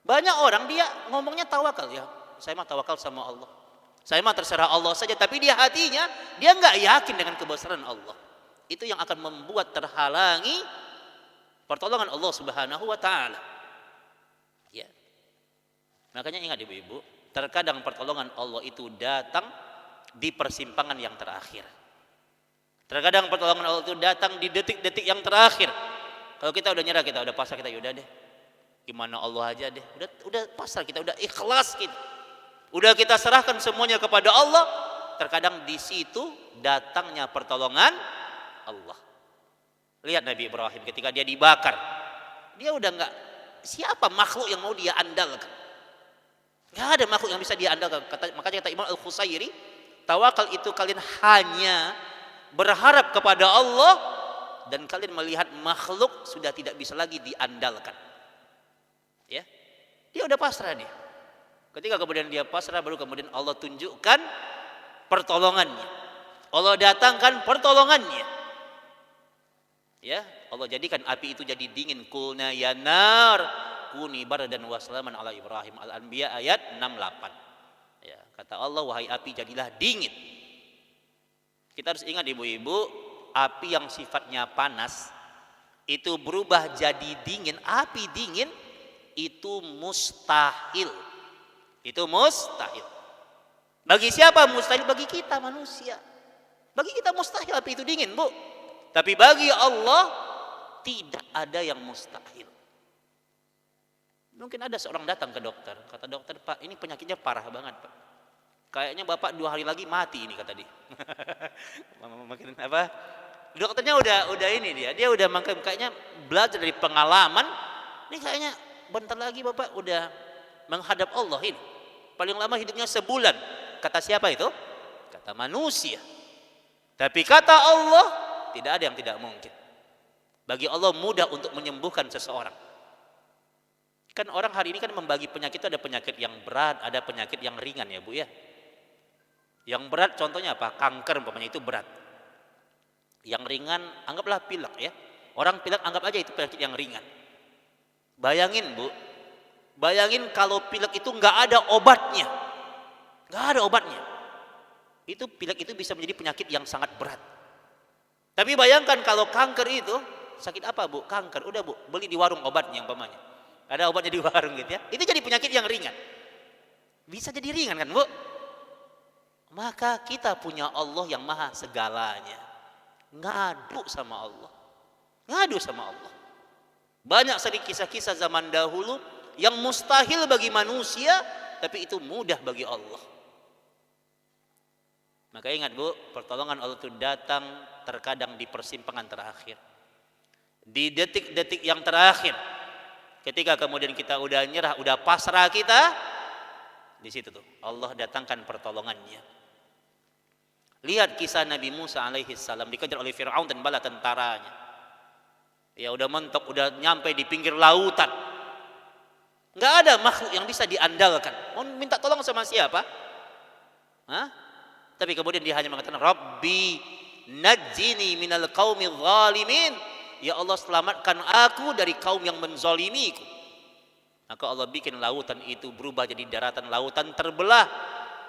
Banyak orang dia ngomongnya tawakal, ya saya mah tawakal sama Allah, saya mah terserah Allah saja, tapi dia hatinya dia nggak yakin dengan kebesaran Allah. Itu yang akan membuat terhalangi pertolongan Allah Subhanahu wa ta'ala. Ya. Makanya ingat ibu-ibu, terkadang pertolongan Allah itu datang di persimpangan yang terakhir. Terkadang pertolongan Allah itu datang di detik-detik yang terakhir. Kalau kita udah nyerah, kita udah pasrah, kita yaudah deh, gimana Allah aja deh, udah pasrah, kita udah ikhlas, udah kita serahkan semuanya kepada Allah. Terkadang di situ datangnya pertolongan Allah. Lihat Nabi Ibrahim ketika dia dibakar, dia udah nggak, siapa makhluk yang mau dia andalkan? Nggak ada makhluk yang bisa dia andalkan. Makanya kata Imam Al-Khusairi, tawakal itu kalian hanya berharap kepada Allah dan kalian melihat makhluk sudah tidak bisa lagi diandalkan. Ya, dia udah pasrah dia. Ketika kemudian dia pasrah, baru kemudian Allah tunjukkan pertolongannya. Allah datangkan pertolongannya. Ya, Allah jadikan api itu jadi dingin. Qulna ya nar kuni bardan wa salaman ala Ibrahim. Al-Anbiya ayat 68. Ya, kata Allah, wahai api jadilah dingin. Kita harus ingat ibu-ibu, api yang sifatnya panas itu berubah jadi dingin, api dingin itu mustahil. Itu mustahil. Bagi siapa mustahil? Bagi kita manusia. Bagi kita mustahil api itu dingin, Bu. Tapi bagi Allah tidak ada yang mustahil. Mungkin ada seorang datang ke dokter, kata dokter, Pak, ini penyakitnya parah banget, Pak. Kayaknya Bapak 2 hari lagi mati ini, kata dia. Makin apa? Dokternya udah ini dia udah kayaknya belajar dari pengalaman. Ini kayaknya bentar lagi Bapak udah menghadap Allah ini. Paling lama hidupnya sebulan. Kata siapa itu? Kata manusia. Tapi kata Allah, tidak ada yang tidak mungkin. Bagi Allah mudah untuk menyembuhkan seseorang. Kan orang hari ini kan membagi penyakit itu ada penyakit yang berat, ada penyakit yang ringan ya Bu ya. Yang berat contohnya apa? Kanker umpamanya itu berat. Yang ringan anggaplah pilek ya. Orang pilek anggap aja itu penyakit yang ringan. Bayangin Bu, bayangin kalau pilek itu nggak ada obatnya. Nggak ada obatnya. Itu pilek itu bisa menjadi penyakit yang sangat berat. Tapi bayangkan kalau kanker itu, sakit apa Bu? Kanker, udah Bu, beli di warung obatnya umpamanya. Ada obatnya di warung gitu ya. Itu jadi penyakit yang ringan. Bisa jadi ringan kan Bu? Maka kita punya Allah yang maha segalanya. Ngadu sama Allah. Ngadu sama Allah. Banyak sekali kisah-kisah zaman dahulu yang mustahil bagi manusia, tapi itu mudah bagi Allah. Maka ingat Bu, pertolongan Allah itu datang terkadang di persimpangan terakhir. Di detik-detik yang terakhir. Ketika kemudian kita udah nyerah, udah pasrah kita, di situ tuh Allah datangkan pertolongannya. Lihat kisah Nabi Musa alaihi salam dikejar oleh Fir'aun dan bala tentaranya. Ya udah mentok, udah nyampe di pinggir lautan. Nggak ada makhluk yang bisa diandalkan. Mau minta tolong sama siapa? Hah? Tapi kemudian dia hanya mengatakan, Rabbi najjini minal qaumil zalimin. Ya Allah, selamatkan aku dari kaum yang menzalimiku. Maka Allah bikin lautan itu berubah jadi daratan lautan terbelah.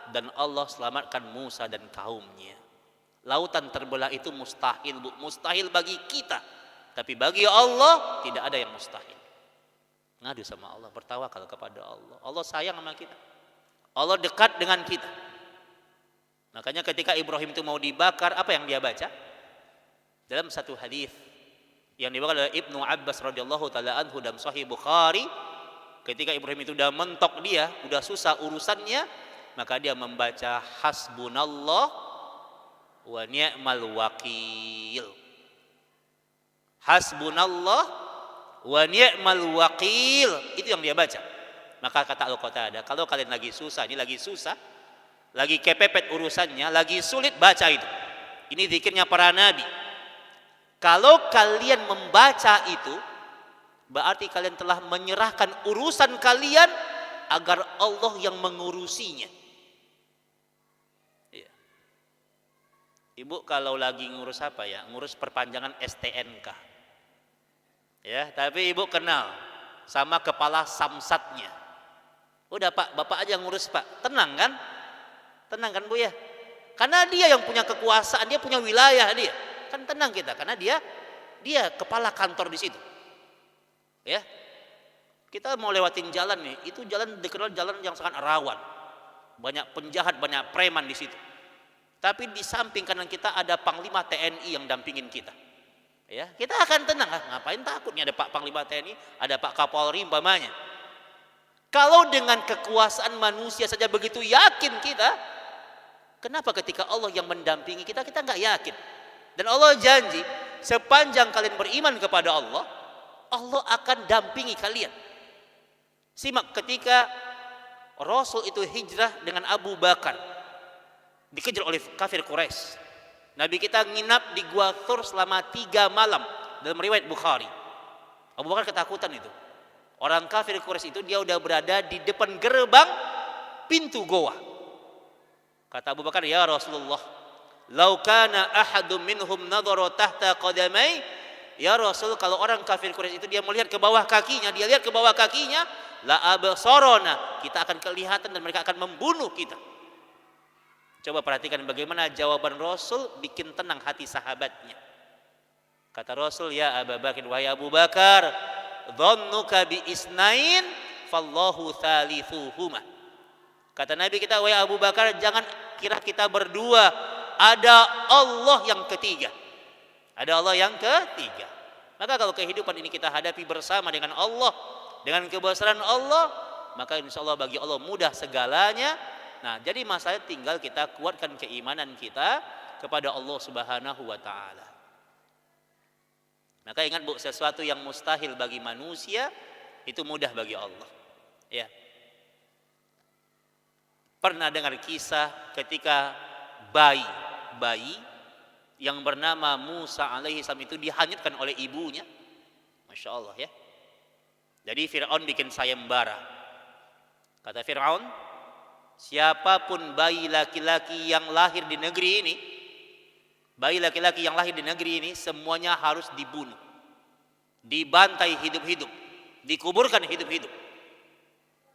Dan Allah selamatkan Musa dan kaumnya. Lautan terbelah itu mustahil Bu, mustahil bagi kita. Tapi bagi Allah tidak ada yang mustahil. Ngadu sama Allah, bertawakal kepada Allah. Allah sayang sama kita. Allah dekat dengan kita. Makanya ketika Ibrahim itu mau dibakar, apa yang dia baca? Dalam satu hadis yang dibawakan oleh Ibnu Abbas radhiyallahu taala anhu dalam Sahih Bukhari, ketika Ibrahim itu udah mentok dia, udah susah urusannya, maka dia membaca hasbunallah wa ni'mal wakil. Hasbunallah wa ni'mal wakil, itu yang dia baca. Maka kata Al-Qatadah, kalau kalian lagi susah, ini lagi susah, lagi kepepet urusannya, lagi sulit, baca itu. Ini zikirnya para nabi. Kalau kalian membaca itu, berarti kalian telah menyerahkan urusan kalian agar Allah yang mengurusinya. Ya. Ibu kalau lagi ngurus apa ya? Ngurus perpanjangan STNK. Ya, tapi ibu kenal sama kepala samsatnya. Udah Pak, Bapak aja ngurus Pak. Tenang kan? Tenang kan Bu ya? Karena dia yang punya kekuasaan, dia punya wilayah dia. Kan tenang kita, karena dia kepala kantor di situ. Ya. Kita mau lewatin jalan nih, itu jalan dikenal jalan yang sangat rawan. Banyak penjahat, banyak preman di situ. Tapi di samping kanan kita ada Panglima TNI yang dampingin kita. Ya, kita akan tenang, ngapain takutnya ada Pak Panglima TNI, ada Pak Kapolri umpamanya. Kalau dengan kekuasaan manusia saja begitu yakin kita, kenapa ketika Allah yang mendampingi kita nggak yakin? Dan Allah janji, sepanjang kalian beriman kepada Allah, Allah akan dampingi kalian. Simak ketika Rasul itu hijrah dengan Abu Bakar, dikejar oleh kafir Quraisy. Nabi kita nginap di Gua Thur selama 3 malam dalam riwayat Bukhari. Abu Bakar ketakutan itu. Orang kafir Quraisy itu dia udah berada di depan gerbang pintu goa. Kata Abu Bakar, ya Rasulullah, lau kana ahadum minhum nadhara tahta qadamai, ya Rasul, kalau orang kafir Quraisy itu dia melihat ke bawah kakinya, dia lihat ke bawah kakinya, la absarona, kita akan kelihatan dan mereka akan membunuh kita. Coba perhatikan bagaimana jawaban Rasul bikin tenang hati sahabatnya. Kata Rasul, ya Abu Bakar, wahai Abu Bakar, dhannuka bi isnain fallahu thalithuhuma. Kata Nabi kita, wahai Abu Bakar, jangan kira kita berdua, ada Allah yang ketiga. Ada Allah yang ketiga. Maka kalau kehidupan ini kita hadapi bersama dengan Allah, Dengan kebesaran Allah, maka insya Allah bagi Allah mudah segalanya. Nah, jadi masalah tinggal kita kuatkan keimanan kita kepada Allah Subhanahu wa taala. Maka ingat Bu, sesuatu yang mustahil bagi manusia itu mudah bagi Allah. Ya. Pernah dengar kisah ketika bayi yang bernama Musa alaihi salam itu dihanyutkan oleh ibunya. Masya Allah ya. Jadi Fir'aun bikin sayembara. Kata Fir'aun, siapapun bayi laki-laki yang lahir di negeri ini, bayi laki-laki yang lahir di negeri ini semuanya harus dibunuh, dibantai hidup-hidup, dikuburkan hidup-hidup.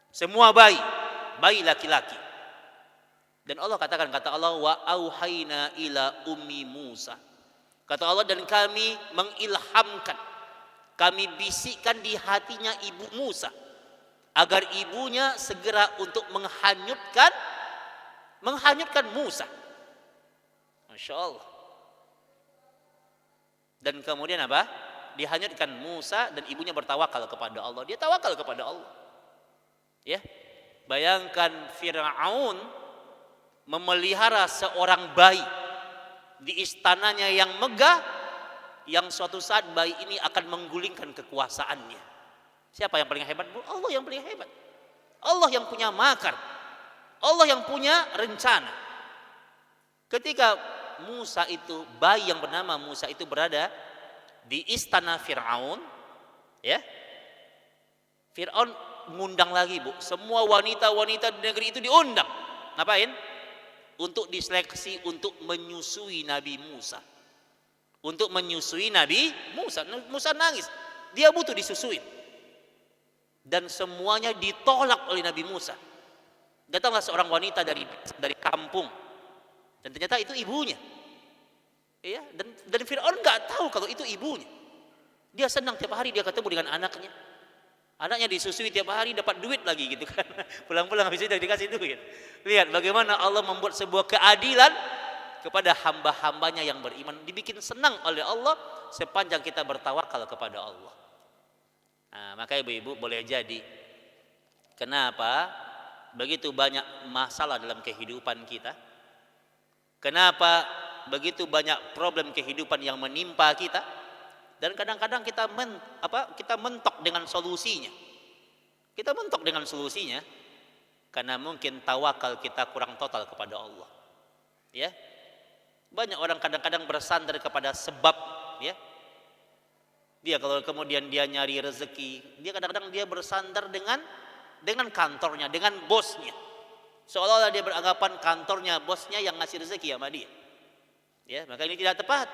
Semua bayi laki-laki. Dan Allah katakan, kata Allah, wa auhayna ila ummi Musa. Kata Allah, dan kami mengilhamkan, kami bisikkan di hatinya ibu Musa agar ibunya segera untuk menghanyutkan Musa. Masya Allah. Dan kemudian apa? Dihanyutkan Musa dan ibunya bertawakal kepada Allah. Dia tawakal kepada Allah. Ya. Bayangkan Fir'aun memelihara seorang bayi di istananya yang megah, yang suatu saat bayi ini akan menggulingkan kekuasaannya. Siapa yang paling hebat, Bu? Allah yang paling hebat. Allah yang punya makar. Allah yang punya rencana. Ketika Musa itu, bayi yang bernama Musa itu berada di istana Fir'aun, ya, Fir'aun mengundang lagi, Bu, semua wanita-wanita di negeri itu diundang. Ngapain? Untuk diseleksi untuk menyusui Nabi Musa. Untuk menyusui Nabi Musa. Musa nangis, dia butuh disusuin. Dan semuanya ditolak oleh Nabi Musa. Datanglah seorang wanita dari kampung, dan ternyata itu ibunya. Ya, dan Fir'aun nggak tahu kalau itu ibunya. Dia senang tiap hari dia ketemu dengan anaknya. Anaknya disusui tiap hari, dapat duit lagi gitu kan. Pulang-pulang habis itu dikasih duit. Lihat bagaimana Allah membuat sebuah keadilan kepada hamba-hambanya yang beriman. Dibikin senang oleh Allah sepanjang kita bertawakal kepada Allah. Nah, maka ibu-ibu boleh jadi, kenapa begitu banyak masalah dalam kehidupan kita? Kenapa begitu banyak problem kehidupan yang menimpa kita? Dan kadang-kadang kita mentok dengan solusinya. Kita mentok dengan solusinya karena mungkin tawakal kita kurang total kepada Allah. Ya. Banyak orang kadang-kadang bersandar kepada sebab, ya. Dia kalau kemudian dia nyari rezeki, dia kadang-kadang dia bersandar dengan kantornya, dengan bosnya. Seolah-olah dia beranggapan kantornya, bosnya yang ngasih rezeki sama dia. Ya, maka ini tidak tepat.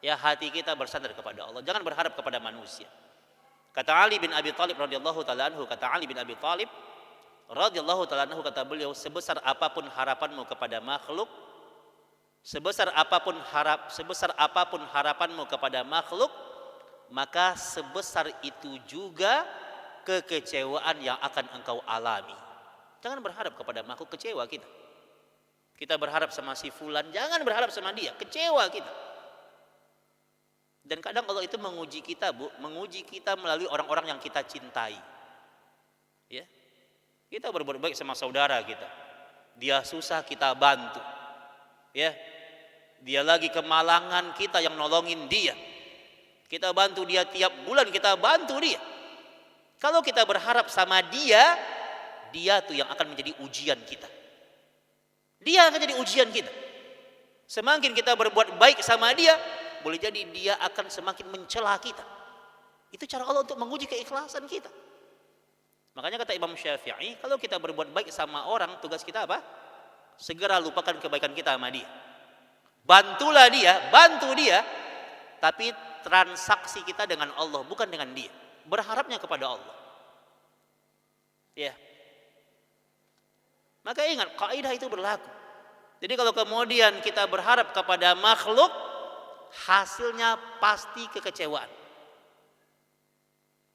Ya, hati kita bersandar kepada Allah, jangan berharap kepada manusia. Kata Ali bin Abi Thalib radhiyallahu taala anhu, kata beliau, sebesar apapun harapanmu kepada makhluk, sebesar apapun harapanmu kepada makhluk, maka sebesar itu juga kekecewaan yang akan engkau alami. Jangan berharap kepada makhluk, kecewa kita. Kita berharap sama si fulan, jangan berharap sama dia, kecewa kita. Dan kadang Allah itu menguji kita, Bu, menguji kita melalui orang-orang yang kita cintai. Ya. Kita berbuat baik sama saudara kita. Dia susah kita bantu. Ya. Dia lagi kemalangan, kita yang nolongin dia. Kita bantu dia tiap bulan, kita bantu dia. Kalau kita berharap sama dia, dia tuh yang akan menjadi ujian kita. Dia akan jadi ujian kita. Semakin kita berbuat baik sama dia, boleh jadi dia akan semakin mencela kita. Itu cara Allah untuk menguji keikhlasan kita. Makanya kata Imam Syafi'i, kalau kita berbuat baik sama orang, tugas kita apa? Segera lupakan kebaikan kita sama dia. Bantulah dia, bantu dia, tapi transaksi kita dengan Allah, bukan dengan dia. Berharapnya kepada Allah. Ya. Maka ingat, kaidah itu berlaku. Jadi kalau kemudian kita berharap kepada makhluk, hasilnya pasti kekecewaan.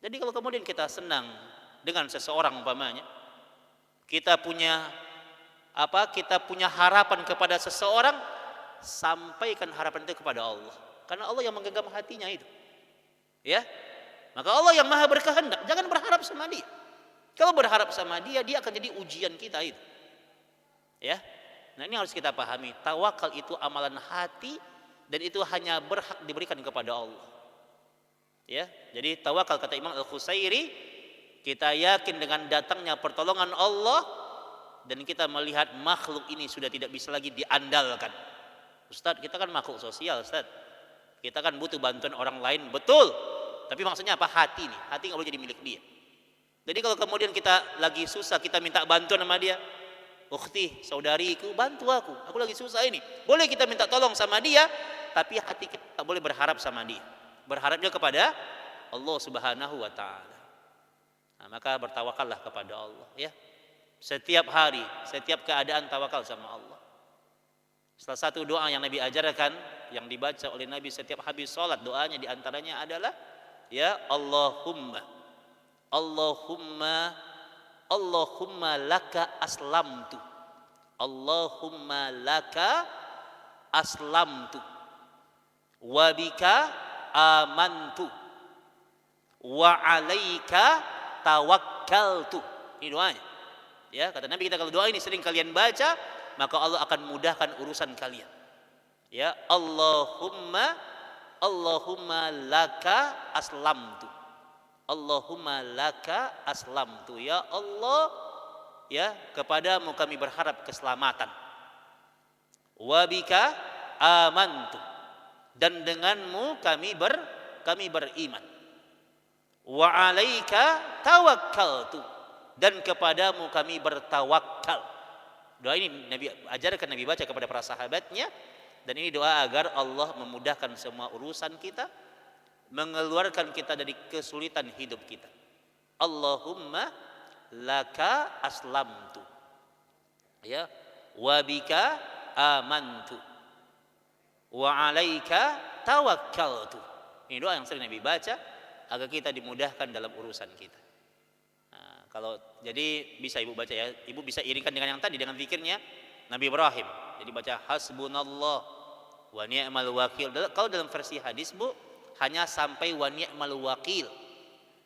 Jadi kalau kemudian kita senang dengan seseorang umpamanya, kita punya harapan kepada seseorang, sampaikan harapan itu kepada Allah. Karena Allah yang menggenggam hatinya itu. Ya. Maka Allah yang maha berkehendak, jangan berharap sama dia. Kalau berharap sama dia, dia akan jadi ujian kita itu. Ya. Nah, ini harus kita pahami. Tawakal itu amalan hati dan itu hanya berhak diberikan kepada Allah. Ya. Jadi tawakal kata Imam Al-Khusairi, kita yakin dengan datangnya pertolongan Allah dan kita melihat makhluk ini sudah tidak bisa lagi diandalkan. Ustaz, kita kan makhluk sosial, Ustaz. Kita kan butuh bantuan orang lain, betul. Tapi maksudnya apa? Hati nih. Hati nggak boleh jadi milik dia. Jadi kalau kemudian kita lagi susah, kita minta bantuan sama dia. Ukhti, saudariku, bantu aku lagi susah ini. Boleh kita minta tolong sama dia, tapi hati kita tak boleh berharap sama dia. Berharapnya kepada Allah Subhanahu wa taala. Nah, maka bertawakallah kepada Allah, ya. Setiap hari, setiap keadaan tawakal sama Allah. Salah satu doa yang Nabi ajarkan, yang dibaca oleh Nabi setiap habis sholat, doanya diantaranya adalah ya Allahumma laka aslamtu. Allahumma laka aslamtu wa bika amantu wa alaika tawakkaltu. Ini doanya. Ya, kata Nabi kita kalau doa ini sering kalian baca, maka Allah akan mudahkan urusan kalian. Ya, Allahumma laka aslamtu. Allahumma laka aslamtu. Ya Allah, ya, kepadamu kami berharap keselamatan. Wa bika amantu. Dan denganmu kami beriman. Wa alaika tawakkaltu. Dan kepadamu kami bertawakal. Doa ini Nabi ajarkan, Nabi baca kepada para sahabatnya, dan ini doa agar Allah memudahkan semua urusan kita, mengeluarkan kita dari kesulitan hidup kita. Allahumma laka aslamtu. Ya, wa bika amantu. Wa alaika tawakkaltu. Ini doa yang sering Nabi baca agar kita dimudahkan dalam urusan kita. Kalau jadi bisa ibu baca ya, ibu bisa iringkan dengan yang tadi dengan zikirnya Nabi Ibrahim. Jadi baca hasbunallah wa ni'mal wakil. Kalau dalam versi hadis Bu hanya sampai wa ni'mal wakil.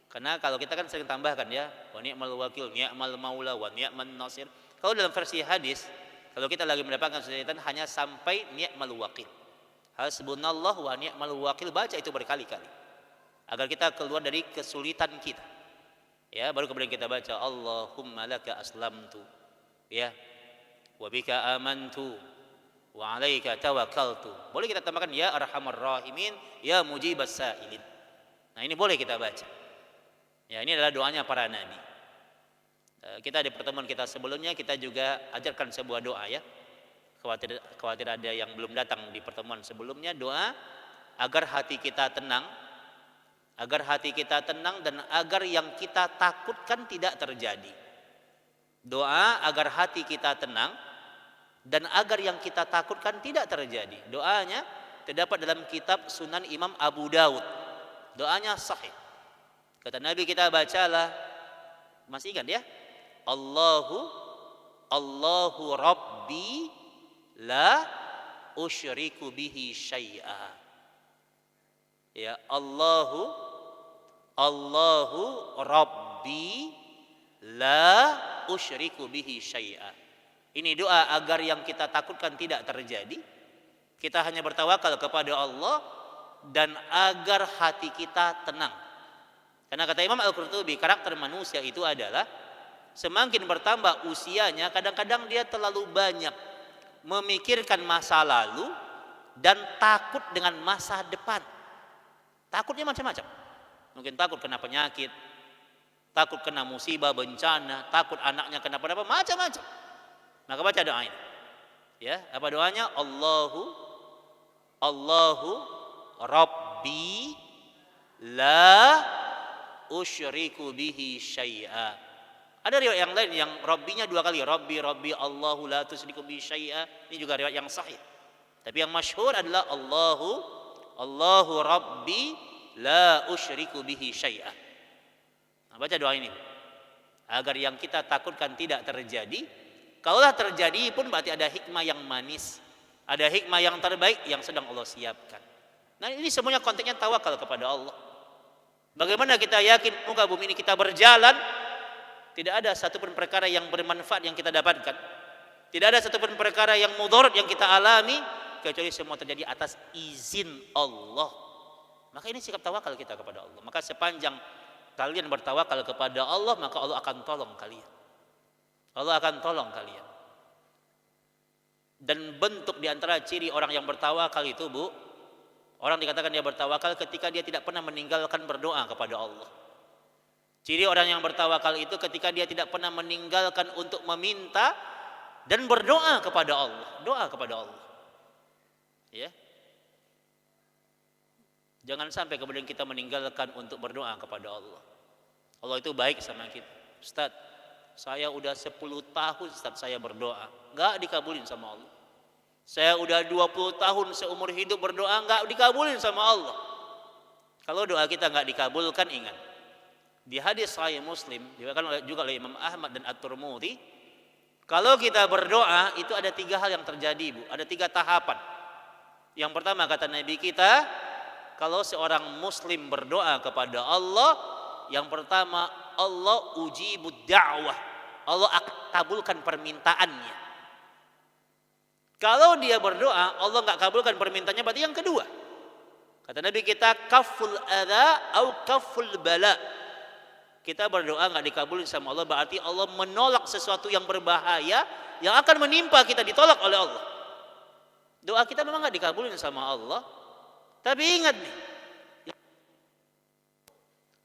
Karena kalau kita kan sering tambahkan ya wa ni'mal wakil, ni'mal maula wa ni'man nasir. Kalau dalam versi hadis, kalau kita lagi mendapatkan kesulitan hanya sampai ni'mal wakil. Hasbunallah wa ni'mal wakil, baca itu berkali-kali agar kita keluar dari kesulitan kita. Ya, baru kemudian kita baca Allahumma laka aslamtu, ya, wa bika amantu, wa alaika tawakkaltu. Boleh kita tambahkan ya arhamar rahimin, ya mujibas sa'ilin. Nah, ini boleh kita baca. Ya, ini adalah doanya para nabi. Kita di pertemuan kita sebelumnya kita juga ajarkan sebuah doa ya. Khawatir ada yang belum datang di pertemuan sebelumnya, doa agar hati kita tenang. Agar hati kita tenang dan agar yang kita takutkan tidak terjadi. Doa agar hati kita tenang dan agar yang kita takutkan tidak terjadi. Doanya terdapat dalam kitab Sunan Imam Abu Daud. Doanya sahih. Kata Nabi kita bacalah, masih ingat ya? Allahu Rabbi la usyriku bihi syai'a. Ya, Allahu Rabbi la usyriku bihi syai'a. Ini doa agar yang kita takutkan tidak terjadi. Kita hanya bertawakal kepada Allah dan agar hati kita tenang. Karena kata Imam Al-Qurtubi, karakter manusia itu adalah semakin bertambah usianya, kadang-kadang dia terlalu banyak memikirkan masa lalu dan takut dengan masa depan. Takutnya macam-macam. Mungkin takut kena penyakit, takut kena musibah, bencana, takut anaknya kena apa-apa, macam-macam. Maka baca doa ini. Ya, apa doanya? Allahu Rabbi la usyriku bihi syai'a. Ada riwayat yang lain yang Rabbinya dua kali, Rabbi Allahu la tusyriku bihi syai'a. Ini juga riwayat yang sahih. Tapi yang masyhur adalah Allahu Rabbi la usyriku bihi syai'a. Nah, baca doa ini agar yang kita takutkan tidak terjadi. Kalaulah terjadi pun berarti ada hikmah yang manis, ada hikmah yang terbaik yang sedang Allah siapkan. Nah, ini semuanya konteksnya tawakal kepada Allah. Bagaimana kita yakin muka bumi ini kita berjalan, tidak ada satupun perkara yang bermanfaat yang kita dapatkan, tidak ada satupun perkara yang mudarat yang kita alami, kecuali semua terjadi atas izin Allah. Maka ini sikap tawakal kita kepada Allah. Maka sepanjang kalian bertawakal kepada Allah, maka Allah akan tolong kalian. Allah akan tolong kalian. Dan bentuk diantara ciri orang yang bertawakal itu, Bu, orang dikatakan dia bertawakal ketika dia tidak pernah meninggalkan berdoa kepada Allah. Ciri orang yang bertawakal itu ketika dia tidak pernah meninggalkan untuk meminta dan berdoa kepada Allah. Doa kepada Allah. Ya. Jangan sampai kemudian kita meninggalkan untuk berdoa kepada Allah. Allah itu baik sama kita. Ustaz, saya udah 10 tahun Ustaz saya berdoa, enggak dikabulin sama Allah. Saya udah 20 tahun seumur hidup berdoa, enggak dikabulin sama Allah. Kalau doa kita enggak dikabulkan, ingat. Di hadis Sahih Muslim, diriwayatkan juga oleh Imam Ahmad dan At-Tirmidzi, kalau kita berdoa itu ada 3 hal yang terjadi, Bu. Ada 3 tahapan. Yang pertama kata Nabi kita, kalau seorang muslim berdoa kepada Allah, yang pertama Allah ujibud da'wah. Allah akan kabulkan permintaannya. Kalau dia berdoa, Allah enggak kabulkan permintaannya, berarti yang kedua. Kata Nabi kita, kaful adza au kaful bala. Kita berdoa enggak dikabulin sama Allah, berarti Allah menolak sesuatu yang berbahaya yang akan menimpa kita, ditolak oleh Allah. Doa kita memang enggak dikabulin sama Allah. Tapi ingat nih,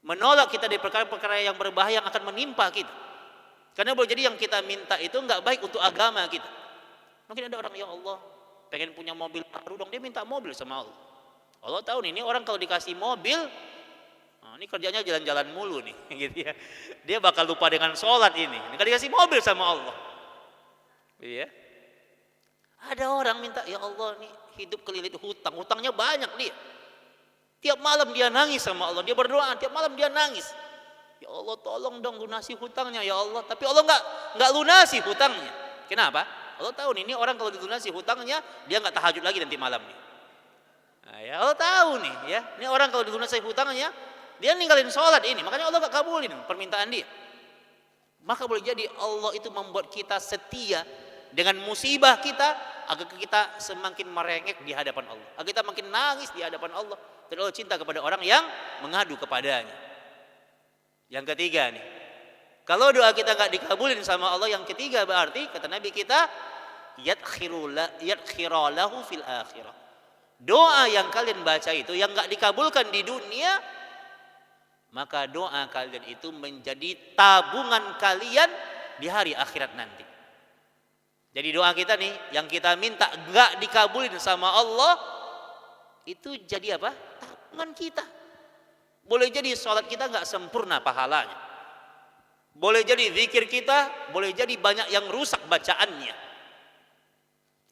menolak kita dari perkara-perkara yang berbahaya yang akan menimpa kita. Karena boleh jadi yang kita minta itu enggak baik untuk agama kita. Mungkin ada orang, ya Allah, pengen punya mobil baru dong, dia minta mobil sama Allah. Allah tahu nih, ini orang kalau dikasih mobil, nah, ini kerjanya jalan-jalan mulu nih, gitu ya. Dia bakal lupa dengan sholat ini. Kalau dikasih mobil sama Allah, iya. Ada orang minta, ya Allah, nih hidup kelilit hutang, hutangnya banyak dia. Tiap malam dia nangis sama Allah, dia berdoa, tiap malam dia nangis. Ya Allah, tolong dong lunasi hutangnya, ya Allah. Tapi Allah nggak lunasi hutangnya. Kenapa? Allah tahu nih, ini orang kalau dilunasi hutangnya, dia nggak tahajud lagi nanti malam nih. Nah, ya Allah tahu nih, ya, ini orang kalau dilunasi hutangnya, dia ninggalin sholat ini, makanya Allah nggak kabulin permintaan dia. Maka boleh jadi Allah itu membuat kita setia dengan musibah kita, agar kita semakin merengek di hadapan Allah, agar kita makin nangis di hadapan Allah. Dan Allah cinta kepada orang yang mengadu kepadanya. Yang ketiga nih, kalau doa kita nggak dikabulin sama Allah, yang ketiga berarti kata Nabi kita, yadkhiralahu fil akhirah. Doa yang kalian baca itu yang nggak dikabulkan di dunia, maka doa kalian itu menjadi tabungan kalian di hari akhirat nanti. Jadi doa kita nih, yang kita minta nggak dikabulin sama Allah, itu jadi apa? Tabungan kita. Boleh jadi sholat kita nggak sempurna pahalanya. Boleh jadi zikir kita, boleh jadi banyak yang rusak bacaannya.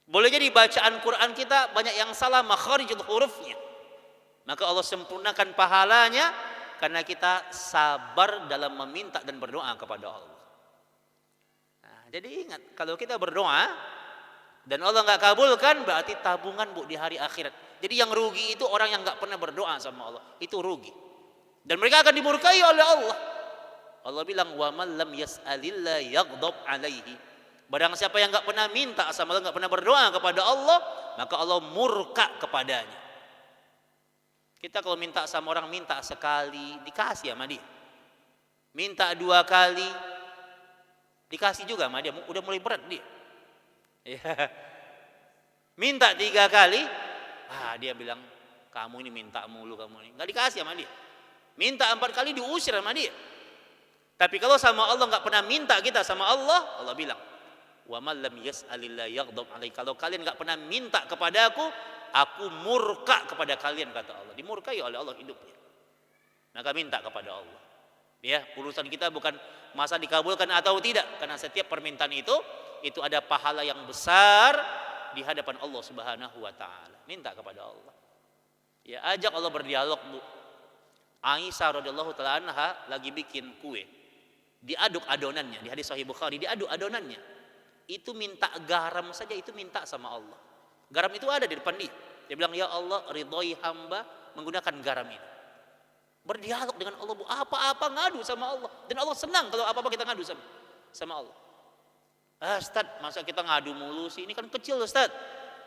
Boleh jadi bacaan Quran kita banyak yang salah makharijul hurufnya. Maka Allah sempurnakan pahalanya karena kita sabar dalam meminta dan berdoa kepada Allah. Nah, jadi ingat, kalau kita berdoa dan Allah nggak kabulkan, berarti tabungan, Bu, di hari akhirat. Jadi yang rugi itu orang yang nggak pernah berdoa sama Allah, itu rugi. Dan mereka akan dimurkai oleh Allah. Allah bilang, wa man lam yas'alillah yaghdab alaihi. Barang siapa yang enggak pernah minta sama Allah, enggak pernah berdoa kepada Allah, maka Allah murka kepadanya. Kita kalau minta sama orang, minta sekali dikasih sama dia. Minta 2 kali dikasih juga sama dia, udah mulai berat dia. Ya. Minta 3 kali, dia bilang, kamu ini minta mulu, kamu ini. Enggak dikasih sama dia. Minta 4 kali diusir sama dia. Tapi kalau sama Allah nggak pernah minta kita sama Allah, Allah bilang, wa man lam yas'alillah yaghdab alaihi. Kalau kalian nggak pernah minta kepadaku, aku murka kepada kalian, kata Allah. Dimurkai oleh Allah hidupnya. Maka minta kepada Allah. Ya, urusan kita bukan masa dikabulkan atau tidak, karena setiap permintaan itu ada pahala yang besar di hadapan Allah Subhanahu wa taala. Minta kepada Allah. Ya, ajak Allah berdialog, Bu. Aisyah radhiyallahu taala anha lagi bikin kue. Diaduk adonannya, di hadis Sahih Bukhari, diaduk adonannya. Itu minta garam saja, itu minta sama Allah. Garam itu ada di depan dia. Dia bilang, ya Allah, ridhoi hamba menggunakan garam ini. Berdialog dengan Allah, Bu. Apa-apa ngadu sama Allah. Dan Allah senang kalau apa-apa kita ngadu sama Allah. Ustaz, masa kita ngadu mulu sih? Ini kan kecil, Ustaz.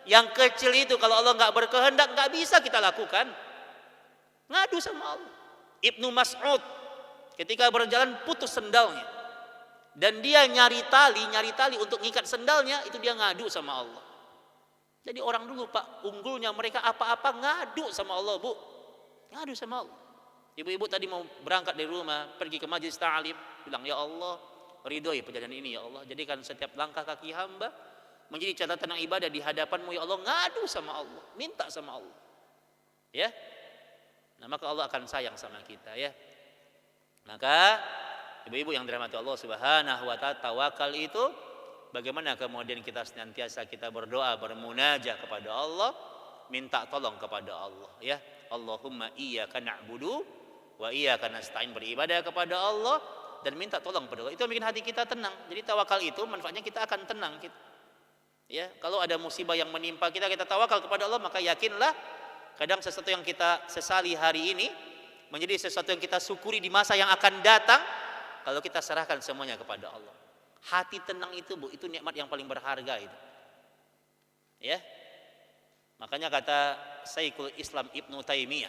Yang kecil itu kalau Allah nggak berkehendak nggak bisa kita lakukan. Ngadu sama Allah. Ibnu Mas'ud ketika berjalan putus sendalnya dan dia nyari tali untuk ngikat sendalnya, itu dia ngadu sama Allah. Jadi orang dulu Pak, unggulnya mereka apa-apa ngadu sama Allah, Bu. Ngadu sama Allah. Ibu-ibu tadi mau berangkat dari rumah pergi ke majelis ta'lim, bilang, ya Allah, ridhoi perjalanan ini ya Allah, jadikan setiap langkah kaki hamba menjadi catatan ibadah di hadapanmu ya Allah. Ngadu sama Allah, minta sama Allah, ya. Nah, maka Allah akan sayang sama kita, ya. Maka ibu-ibu yang dirahmati Allah Subhanahu wa taala, tawakal itu bagaimana kemudian kita senantiasa kita berdoa, bermunajah kepada Allah, minta tolong kepada Allah, ya. Allahumma iyyaka na'budu wa iyyaka nasta'in, beribadah kepada Allah dan minta tolong kepada Allah. Itu bikin hati kita tenang. Jadi tawakal itu manfaatnya kita akan tenang, kita. Ya, kalau ada musibah yang menimpa kita, kita tawakal kepada Allah, maka yakinlah kadang sesuatu yang kita sesali hari ini menjadi sesuatu yang kita syukuri di masa yang akan datang kalau kita serahkan semuanya kepada Allah. Hati tenang itu, Bu, itu nikmat yang paling berharga itu. Ya. Makanya kata Syekhul Islam Ibnu Taimiyah,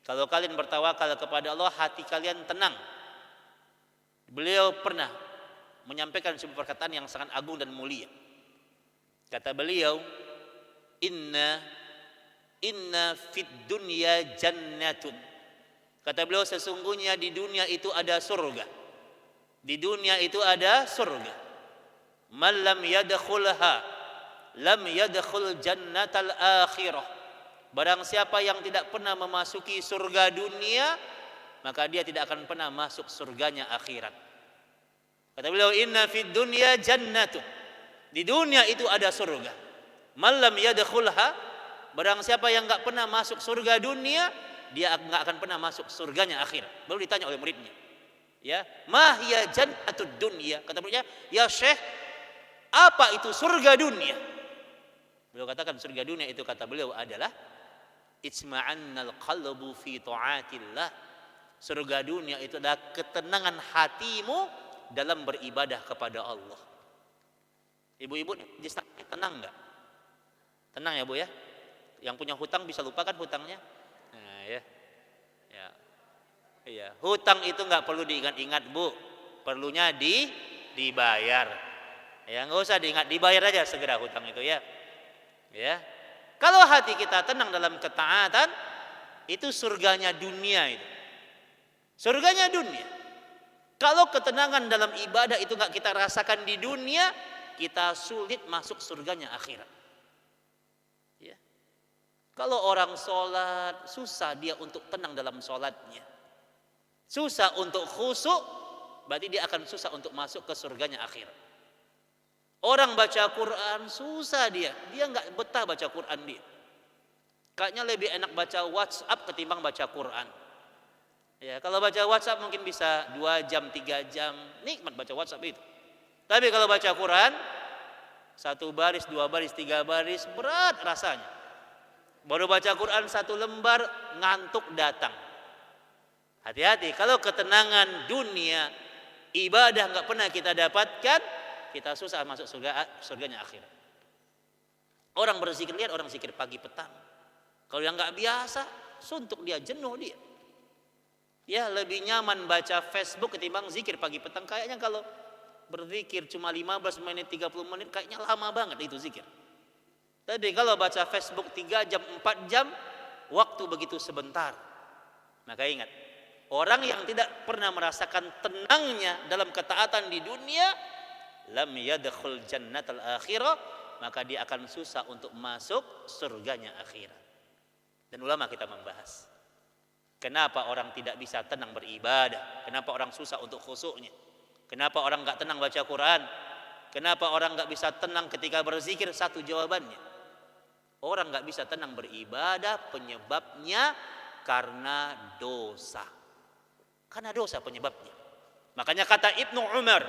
kalau kalian bertawakal kepada Allah, hati kalian tenang. Beliau pernah menyampaikan sebuah perkataan yang sangat agung dan mulia. Kata beliau, Inna fid dunya jannatun. Kata beliau, sesungguhnya di dunia itu ada surga. Di dunia itu ada surga. Man lam yadkhulha lam yadkhul jannatal akhirah. Barang siapa yang tidak pernah memasuki surga dunia, maka dia tidak akan pernah masuk surganya akhirat. Kata beliau, inna fid dunya jannatun. Di dunia itu ada surga. Man lam yadkhulha, barang siapa yang enggak pernah masuk surga dunia, dia enggak akan pernah masuk surganya akhirat. Baru ditanya oleh muridnya, ya, ma hiya jannatud dunya? Kata muridnya, ya Syekh, apa itu surga dunia? Beliau katakan, surga dunia itu, kata beliau, adalah isma'annal qalbu fi ta'atillah. Surga dunia itu adalah ketenangan hatimu dalam beribadah kepada Allah. Ibu-ibu tenang enggak? Tenang ya, Bu, ya. Yang punya hutang bisa lupakan hutangnya. Nah, ya. Ya. Iya, hutang itu enggak perlu diingat-ingat, Bu. Perlunya dibayar. Ya, enggak usah diingat, dibayar aja segera hutang itu, ya. Ya. Kalau hati kita tenang dalam ketaatan, itu surganya dunia itu. Surganya dunia. Kalau ketenangan dalam ibadah itu enggak kita rasakan di dunia, kita sulit masuk surganya akhirat. Ya. Kalau orang sholat, susah dia untuk tenang dalam sholatnya. Susah untuk khusyuk, berarti dia akan susah untuk masuk ke surganya akhirat. Orang baca Quran, susah dia nggak betah baca Quran dia. Kayaknya lebih enak baca WhatsApp ketimbang baca Quran. Ya, kalau baca WhatsApp mungkin bisa 2 jam, 3 jam, nikmat baca WhatsApp itu. Tapi kalau baca Quran, 1 baris, 2 baris, 3 baris, berat rasanya. Baru baca Quran 1 lembar, ngantuk datang. Hati-hati, kalau ketenangan dunia, ibadah nggak pernah kita dapatkan, kita susah masuk surganya akhirat. Orang berzikir, lihat orang zikir pagi petang. Kalau yang nggak biasa, suntuk dia, jenuh dia. Ya, lebih nyaman baca Facebook ketimbang zikir pagi petang. Kayaknya kalau berzikir cuma 15 menit, 30 menit, kayaknya lama banget itu zikir. Tapi kalau baca Facebook 3 jam, 4 jam, waktu begitu sebentar. Maka ingat, orang yang tidak pernah merasakan tenangnya dalam ketaatan di dunia, lam yadkhul jannatal akhirah, maka dia akan susah untuk masuk surganya akhirat. Dan ulama kita membahas, kenapa orang tidak bisa tenang beribadah? Kenapa orang susah untuk khusyuknya? Kenapa orang enggak tenang baca Quran? Kenapa orang enggak bisa tenang ketika berzikir? Satu jawabannya, orang enggak bisa tenang beribadah penyebabnya karena dosa. Karena dosa penyebabnya. Makanya kata Ibnu Umar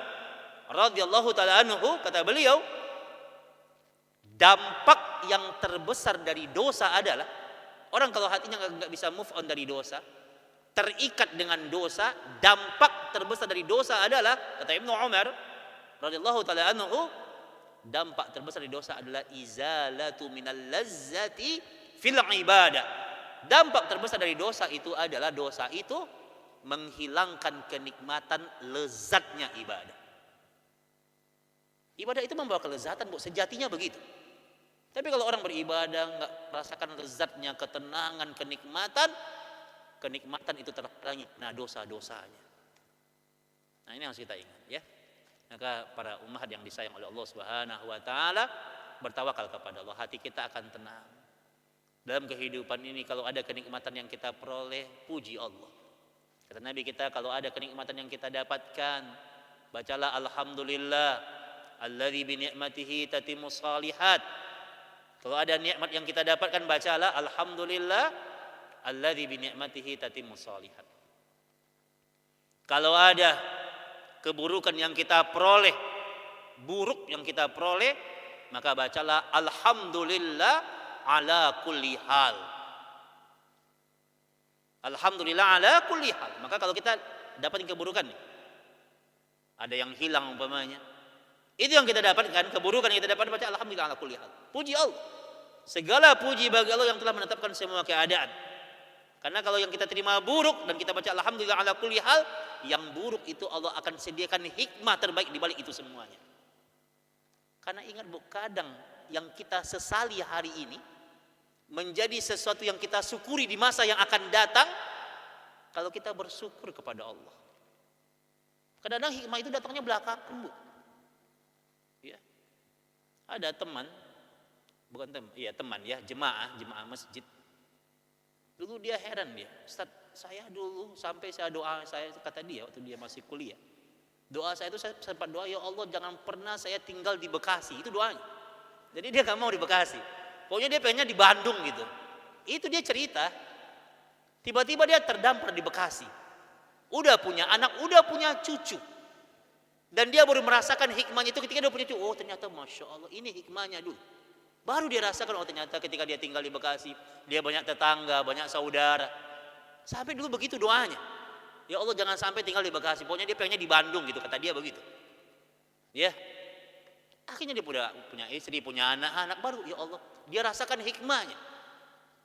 radhiyallahu taala anhu, kata beliau, dampak yang terbesar dari dosa adalah orang kalau hatinya enggak bisa move on dari dosa, terikat dengan dosa, dampak terbesar dari dosa adalah, kata Ibnu Umar radhiyallahu taala anhu, dampak terbesar dari dosa adalah izalatu minal lazzati fil ibadah. Dampak terbesar dari dosa itu adalah dosa itu menghilangkan kenikmatan lezatnya ibadah. Ibadah itu membawa kelezatan, Bu, sejatinya begitu. Tapi kalau orang beribadah nggak merasakan lezatnya, ketenangan, kenikmatan itu terhalangi. Nah, dosa-dosanya. Nah, ini harus kita ingat, ya. Maka para umat yang disayang oleh Allah Subhanahu wa taala, bertawakal kepada Allah, hati kita akan tenang. Dalam kehidupan ini kalau ada kenikmatan yang kita peroleh, puji Allah. Kata Nabi kita, kalau ada kenikmatan yang kita dapatkan, bacalah alhamdulillah alladzi bi ni'matihi tatimmus shalihat. Kalau ada nikmat yang kita dapatkan, bacalah alhamdulillah alladzi bi ni'matihi tatimmus shalihat. Kalau ada keburukan yang kita peroleh, buruk yang kita peroleh, maka bacalah alhamdulillah ala kulli hal. Alhamdulillah ala kulli hal. Maka kalau kita dapat keburukan, ada yang hilang umpamanya, itu yang kita dapatkan, keburukan yang kita dapat, baca alhamdulillah ala kulli hal. Puji Allah. Segala puji bagi Allah yang telah menetapkan semua keadaan. Karena kalau yang kita terima buruk dan kita baca alhamdulillah ala kulli hal, yang buruk itu Allah akan sediakan hikmah terbaik di balik itu semuanya. Karena ingat, Bu, kadang yang kita sesali hari ini menjadi sesuatu yang kita syukuri di masa yang akan datang kalau kita bersyukur kepada Allah. Kadang-kadang hikmah itu datangnya belakangan, Bu. Ya. Ada teman, bukan teman, iya teman ya, jemaah masjid. Dulu dia heran dia, Ustaz, saya dulu sampai saya doa, saya kata dia waktu dia masih kuliah, doa saya itu saya sempat doa, ya Allah jangan pernah saya tinggal di Bekasi, itu doanya. Jadi dia gak mau di Bekasi, pokoknya dia pengennya di Bandung gitu. Itu dia cerita, tiba-tiba dia terdampar di Bekasi, udah punya anak, udah punya cucu, dan dia baru merasakan hikmahnya itu ketika dia punya cucu. Oh ternyata Masya Allah, ini hikmahnya dulu. Baru dia rasakan, oh ternyata ketika dia tinggal di Bekasi, dia banyak tetangga, banyak saudara. Sampai dulu begitu doanya, ya Allah jangan sampai tinggal di Bekasi, pokoknya dia pengennya di Bandung gitu, kata dia begitu. Ya, akhirnya dia punya istri, punya anak-anak, baru ya Allah dia rasakan hikmahnya.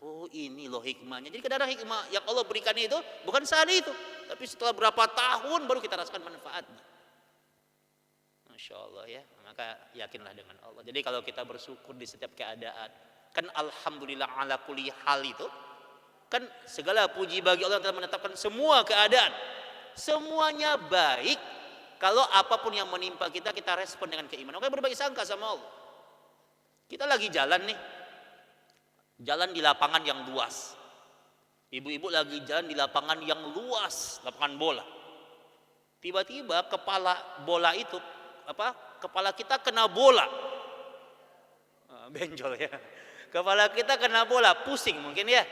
Oh ini loh hikmahnya. Jadi kadang-kadang hikmah yang Allah berikan itu bukan saat itu, tapi setelah berapa tahun baru kita rasakan manfaatnya. Masya Allah ya, maka yakinlah dengan Allah. Jadi kalau kita bersyukur di setiap keadaan, kan alhamdulillah ala kulli hal itu, kan segala puji bagi Allah yang telah menetapkan semua keadaan, semuanya baik. Kalau apapun yang menimpa kita, kita respon dengan keimanan. Oke, berbaik sangka sama Allah. Kita lagi jalan nih, jalan di lapangan yang luas. Ibu-ibu lagi jalan di lapangan yang luas, lapangan bola. Tiba-tiba kepala bola itu, kepala kita kena bola, benjol ya, kepala kita kena bola, pusing mungkin ya.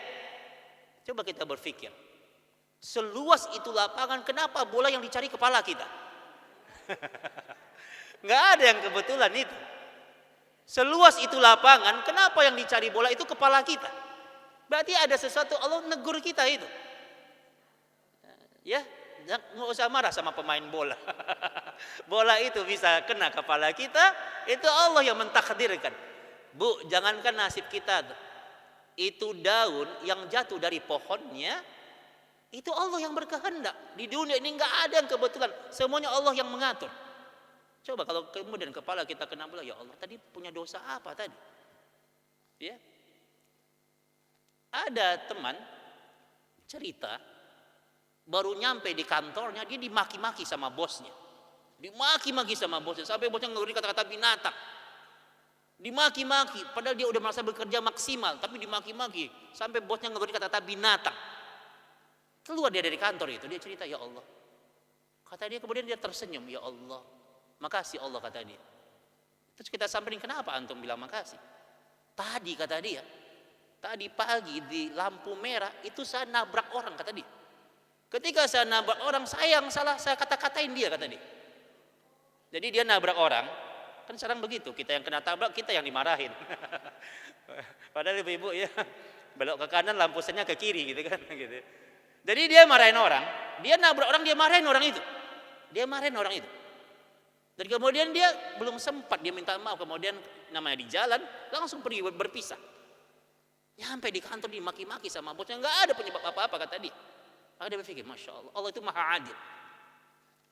Coba kita berpikir, seluas itu lapangan, kenapa bola yang dicari kepala kita? Nggak ada yang kebetulan itu. Seluas itu lapangan, kenapa yang dicari bola itu kepala kita? Berarti ada sesuatu, Allah negur kita itu. Ya, nggak usah marah sama pemain bola. Bola itu bisa kena kepala kita, itu Allah yang mentakdirkan. Bu, jangankan nasib kita, itu daun yang jatuh dari pohonnya, itu Allah yang berkehendak. Di dunia ini nggak ada yang kebetulan, semuanya Allah yang mengatur. Coba kalau kemudian kepala kita kena bola, ya Allah tadi punya dosa apa tadi? Ya, ada teman cerita, baru nyampe di kantornya dia dimaki-maki sama bosnya. Dimaki-maki sama bosnya sampai bosnya ngeluarin kata-kata binatang. Dimaki-maki padahal dia udah merasa bekerja maksimal, tapi dimaki-maki sampai bosnya ngeluarin kata-kata binatang. Keluar dia dari kantor itu, dia cerita, ya Allah. Kata dia, kemudian dia tersenyum, ya Allah, makasih Allah, kata dia. Terus kita samperin, kenapa antum bilang makasih? Tadi kata dia, tadi pagi di lampu merah itu saya nabrak orang, kata dia. Ketika saya nabrak orang, saya yang salah, saya kata-katain dia, kata dia. Jadi dia nabrak orang, kan sekarang begitu, kita yang kena tabrak, kita yang dimarahin. Padahal ibu-ibu ya, belok ke kanan lampu senya ke kiri gitu kan, gitu. Jadi dia marahin orang, dia nabrak orang, dia marahin orang itu. Dia marahin orang itu. Dan kemudian dia belum sempat, dia minta maaf, kemudian namanya di jalan, langsung pergi berpisah. Sampai di kantor dimaki-maki sama bosnya, nggak ada penyebab apa-apa kata dia. Maka dia berpikir, Masya Allah, Allah itu maha adil.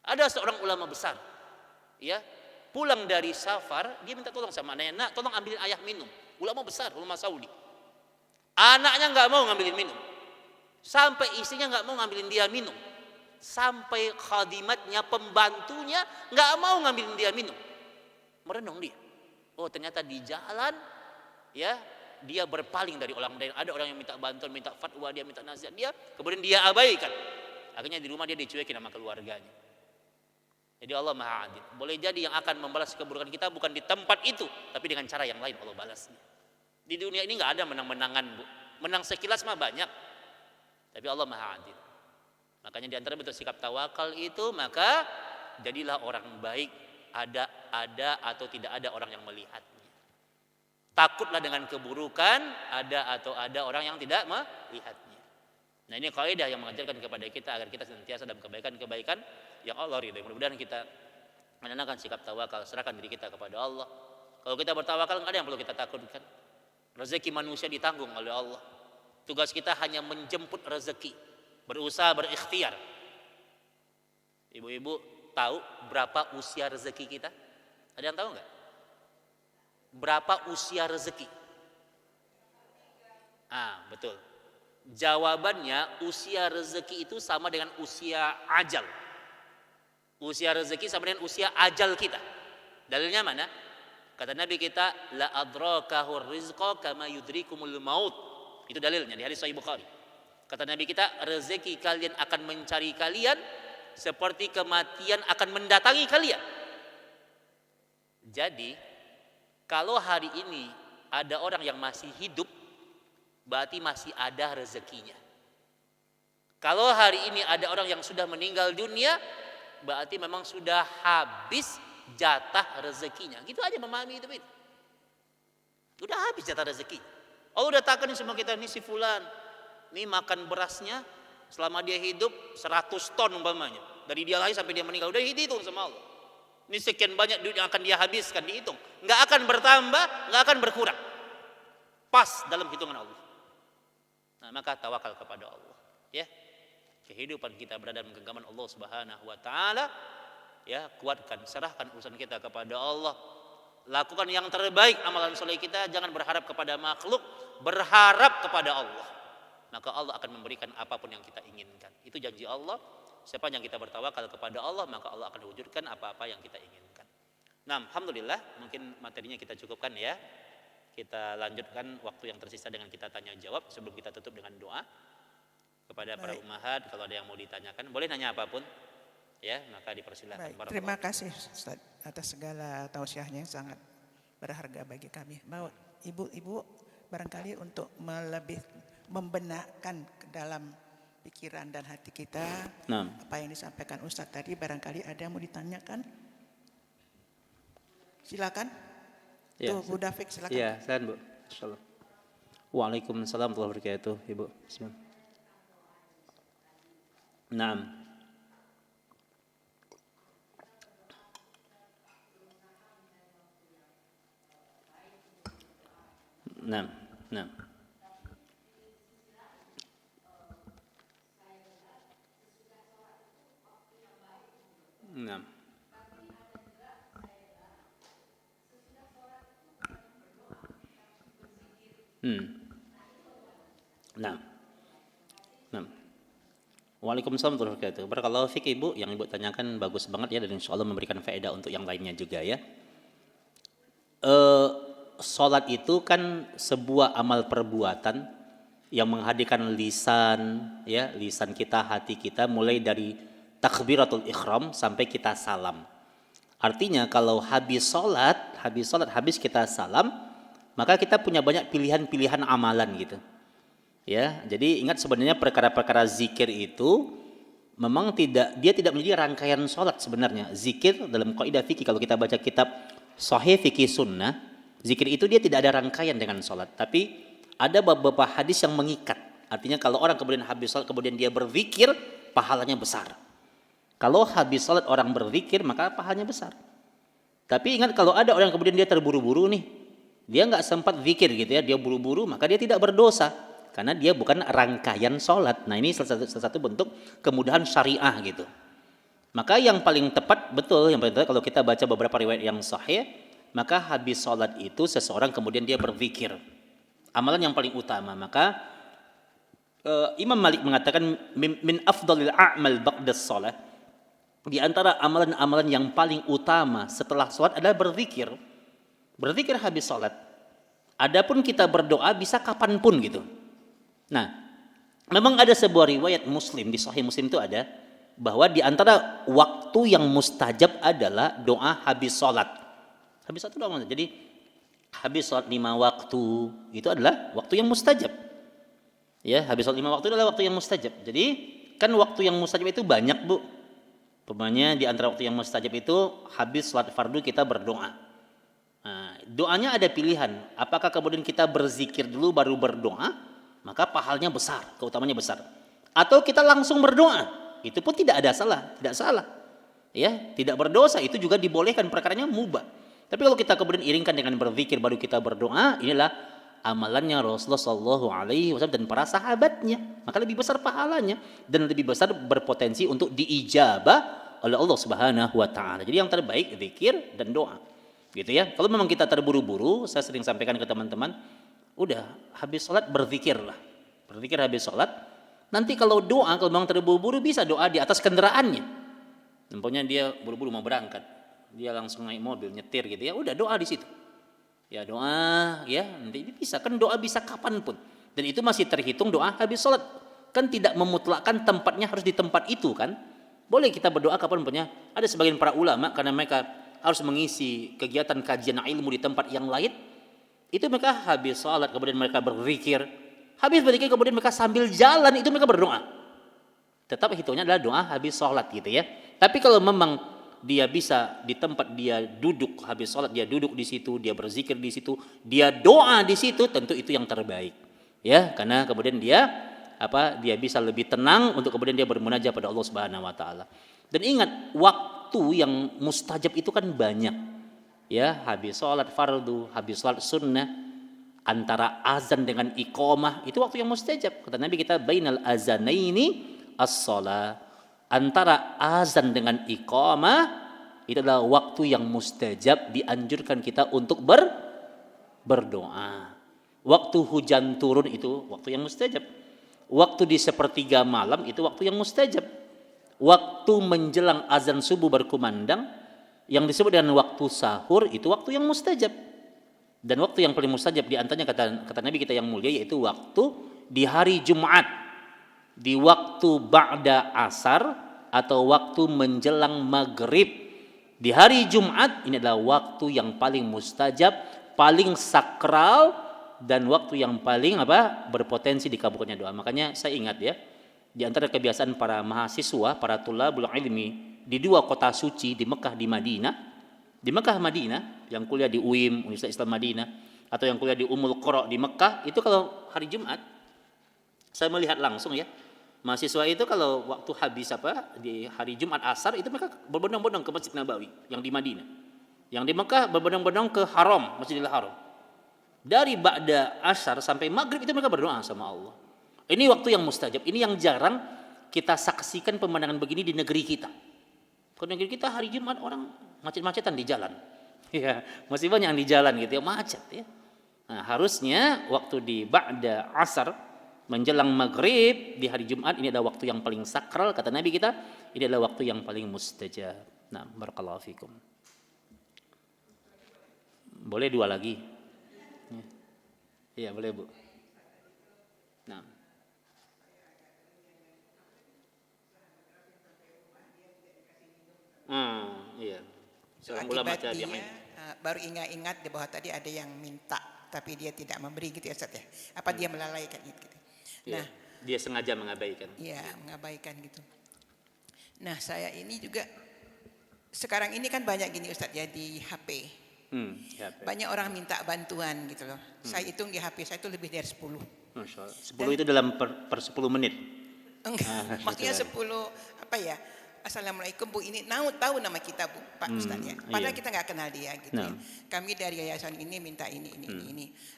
Ada seorang ulama besar, ya, pulang dari safar, dia minta tolong sama anaknya, nak tolong ambilin ayah minum. Ulama besar, ulama Saudi. Anaknya nggak mau ngambilin minum. Sampai istrinya nggak mau ngambilin dia minum. Sampai khadimatnya, pembantunya nggak mau ngambilin dia minum. Merenung dia. Oh ternyata di jalan, ya, dia berpaling dari orang lain. Ada orang yang minta bantuan, minta fatwa, dia minta nasihat, dia kemudian dia abaikan. Akhirnya di rumah dia dicuekin sama keluarganya. Jadi Allah maha adil. Boleh jadi yang akan membalas keburukan kita bukan di tempat itu, tapi dengan cara yang lain Allah balasnya. Di dunia ini nggak ada menang-menangan, Bu. Menang sekilas mah banyak, tapi Allah maha adil. Makanya di antara bentuk sikap tawakal itu, maka jadilah orang baik, ada atau tidak ada orang yang melihatnya. Takutlah dengan keburukan, ada atau ada orang yang tidak melihatnya. Nah ini kaidah yang mengajarkan kepada kita agar kita senantiasa dalam kebaikan-kebaikan yang Allah ridhoi. Mudah-mudahan kita menanamkan sikap tawakal, serahkan diri kita kepada Allah. Kalau kita bertawakal nggak ada yang perlu kita takutkan. Rezeki manusia ditanggung oleh Allah. Tugas kita hanya menjemput rezeki, berusaha berikhtiar. Ibu-ibu tahu berapa usia rezeki kita? Ada yang tahu nggak? Berapa usia rezeki? Betul. Jawabannya usia rezeki itu sama dengan usia ajal. Usia rezeki sama dengan usia ajal kita. Dalilnya mana? Kata Nabi kita, la adrakahu rizqa kama yudrikumul maut. Itu dalilnya di hadis Sahih Bukhari. Kata Nabi kita, rezeki kalian akan mencari kalian seperti kematian akan mendatangi kalian. Jadi, kalau hari ini ada orang yang masih hidup, berarti masih ada rezekinya. Kalau hari ini ada orang yang sudah meninggal dunia, berarti memang sudah habis jatah rezekinya. Gitu aja memahami itu. Sudah habis jatah rezeki. Allah udah takkan semua kita, nih si fulan, nih makan berasnya selama dia hidup 100 ton umpamanya. Dari dia lahir sampai dia meninggal, udah dihitung sama Allah. Ini sekian banyak duit yang akan dia habiskan, dihitung. Nggak akan bertambah, nggak akan berkurang. Pas dalam hitungan Allah. Nah, maka tawakal kepada Allah. Ya, kehidupan kita berada dalam genggaman Allah Subhanahu Wa Taala. Ya, kuatkan, serahkan urusan kita kepada Allah. Lakukan yang terbaik amalan soleh kita. Jangan berharap kepada makhluk, berharap kepada Allah. Maka Allah akan memberikan apapun yang kita inginkan. Itu janji Allah. Siapa yang kita bertawakal kepada Allah, maka Allah akan wujudkan apa-apa yang kita inginkan. Nah, alhamdulillah, mungkin materinya kita cukupkan ya. Kita lanjutkan waktu yang tersisa dengan kita tanya jawab sebelum kita tutup dengan doa kepada para ummahat. Kalau ada yang mau ditanyakan, boleh nanya apapun. Ya, maka dipersilakan. Terima kasih Ustaz atas segala tausiahnya yang sangat berharga bagi kami. Mau ibu-ibu barangkali untuk lebih membenahkan ke dalam pikiran dan hati kita apa yang disampaikan Ustaz tadi, barangkali ada yang mau ditanyakan. Silakan. Ya, Tuh Bu Dafiq silakan. Iya, silakan Bu. Insyaallah. Waalaikumsalam warahmatullahi wabarakatuh, Ibu. Bismillah. Naam. Naam. Naam. Naam. Nah. Waalaikumsalam warahmatullahi wabarakatuh. Barakallahu fiik Ibu, yang Ibu tanyakan bagus banget ya, dan insyaallah memberikan faedah untuk yang lainnya juga ya. Salat itu kan sebuah amal perbuatan yang menghadirkan lisan ya, lisan kita, hati kita, mulai dari takbiratul ihram sampai kita salam. Artinya kalau habis kita salam, maka kita punya banyak pilihan-pilihan amalan gitu. Ya, jadi ingat sebenarnya perkara-perkara zikir itu memang tidak menjadi rangkaian sholat sebenarnya. Zikir dalam kaidah fikih, kalau kita baca kitab Sahih Fikih Sunnah, zikir itu dia tidak ada rangkaian dengan sholat, tapi ada beberapa hadis yang mengikat Artinya kalau orang kemudian habis sholat kemudian dia berzikir, pahalanya besar. Kalau habis sholat orang berzikir maka pahalanya besar. Tapi ingat kalau ada orang kemudian dia terburu-buru nih, dia nggak sempat zikir gitu ya, dia buru-buru, maka dia tidak berdosa karena dia bukan rangkaian sholat. Nah ini salah satu bentuk kemudahan syariah gitu. Maka yang paling tepat, betul, yang paling tepat kalau kita baca beberapa riwayat yang sahih, maka habis sholat itu seseorang kemudian dia berzikir. Amalan yang paling utama. Maka Imam Malik mengatakan min afdalil a'mal ba'da sholat. Di antara amalan-amalan yang paling utama setelah sholat adalah berzikir. Berzikir habis sholat. Adapun kita berdoa bisa kapanpun gitu. Nah, memang ada sebuah riwayat Muslim, di Sahih Muslim itu ada, bahwa di antara waktu yang mustajab adalah doa habis sholat. Habis sholat itu doa. Jadi habis sholat 5 waktu itu adalah waktu yang mustajab. Ya, habis sholat 5 waktu adalah waktu yang mustajab. Jadi kan waktu yang mustajab itu banyak, Bu. Pemanya di antara waktu yang mustajab itu habis sholat fardu kita berdoa. Nah, doanya ada pilihan. Apakah kemudian kita berzikir dulu baru berdoa, maka pahalanya besar, keutamanya besar. Atau kita langsung berdoa, itu pun tidak ada salah, tidak salah. Ya, tidak berdosa itu juga dibolehkan, perkaranya mubah. Tapi kalau kita kemudian iringkan dengan berzikir baru kita berdoa, inilah amalannya Rasulullah SAW dan para sahabatnya, maka lebih besar pahalanya dan lebih besar berpotensi untuk diijabah oleh Allah Subhanahu wa taala. Jadi yang terbaik zikir dan doa. Gitu ya. Kalau memang kita terburu-buru, saya sering sampaikan ke teman-teman, udah habis sholat berzikirlah. Berzikir habis sholat. Nanti kalau doa, kalau memang terburu-buru bisa doa di atas kendaraannya. Nampaknya dia buru-buru mau berangkat, dia langsung naik mobil nyetir gitu ya, udah doa di situ. Ya doa, ya nanti bisa kan doa bisa kapanpun. Dan itu masih terhitung doa habis sholat. Kan tidak memutlakkan tempatnya harus di tempat itu kan. Boleh kita berdoa kapanpunnya. Ada sebagian para ulama karena mereka harus mengisi kegiatan kajian ilmu di tempat yang lain. Itu mereka habis sholat kemudian mereka berzikir. Habis berzikir kemudian mereka sambil jalan itu mereka berdoa. Tetap hitungnya adalah doa habis sholat gitu ya. Tapi kalau memang dia bisa di tempat dia duduk habis sholat, dia duduk di situ, dia berzikir di situ, dia doa di situ, tentu itu yang terbaik. Ya, karena kemudian dia bisa lebih tenang untuk kemudian dia bermunajat pada Allah Subhanahu wa taala. Dan ingat, waktu yang mustajab itu kan banyak. Ya, habis sholat fardu, habis sholat sunnah, antara azan dengan iqamah, itu waktu yang mustajab. Kata Nabi kita bainal azanaini as-shalah. Antara azan dengan iqamah itu adalah waktu yang mustajab, dianjurkan kita untuk berdoa. Waktu hujan turun itu waktu yang mustajab. Waktu di sepertiga malam itu waktu yang mustajab. Waktu menjelang azan subuh berkumandang yang disebut dengan waktu sahur itu waktu yang mustajab. Dan waktu yang paling mustajab di antaranya kata Nabi kita yang mulia yaitu waktu di hari Jumat, di waktu ba'da asar atau waktu menjelang maghrib. Di hari Jumat ini adalah waktu yang paling mustajab, paling sakral, dan waktu yang paling berpotensi dikabulkannya doa. Makanya saya ingat ya, di antara kebiasaan para mahasiswa, para tulabul ilmi di dua kota suci di Mekah di Madinah. Di Mekah Madinah, yang kuliah di UIM, Universitas Islam Madinah, atau yang kuliah di Ummul Qura di Mekah, itu kalau hari Jumat saya melihat langsung ya, mahasiswa itu kalau waktu habis di hari Jumat asar itu mereka berbondong-bondong ke Masjid Nabawi yang di Madinah. Yang di Mekah berbondong-bondong ke Haram, Masjidil Haram. Dari ba'da asar sampai maghrib itu mereka berdoa sama Allah. Ini waktu yang mustajab. Ini yang jarang kita saksikan pemandangan begini di negeri kita. Kalau negeri kita hari Jumat orang macet-macetan di jalan. Ya, masih banyak yang di jalan gitu ya, macet ya. Nah, harusnya waktu di ba'da asar menjelang maghrib di hari Jumat ini adalah waktu yang paling sakral, kata Nabi kita, ini adalah waktu yang paling mustajab. Nah, barakallahu fikum. Boleh dua lagi? Iya, boleh Bu. Nah. Iya. Seorang ulama tabi'in. Baru ingat bahwa tadi ada yang minta tapi dia tidak memberi gitu ya Ustaz ya. Apa dia melalaikan gitu. Nah, dia sengaja mengabaikan. Iya, mengabaikan gitu. Nah, saya ini juga sekarang ini kan banyak gini Ustaz ya di HP. Banyak orang minta bantuan gitu loh. Saya hitung di HP saya itu lebih dari 10. Masya Allah. 10 itu dalam per 10 menit. Enggak, maksudnya 10 apa ya? Assalamualaikum Bu, ini tahu nama kita Bu, Pak Ustadz ya. Padahal kita nggak kenal dia gitu ya. Kami dari yayasan ini minta ini.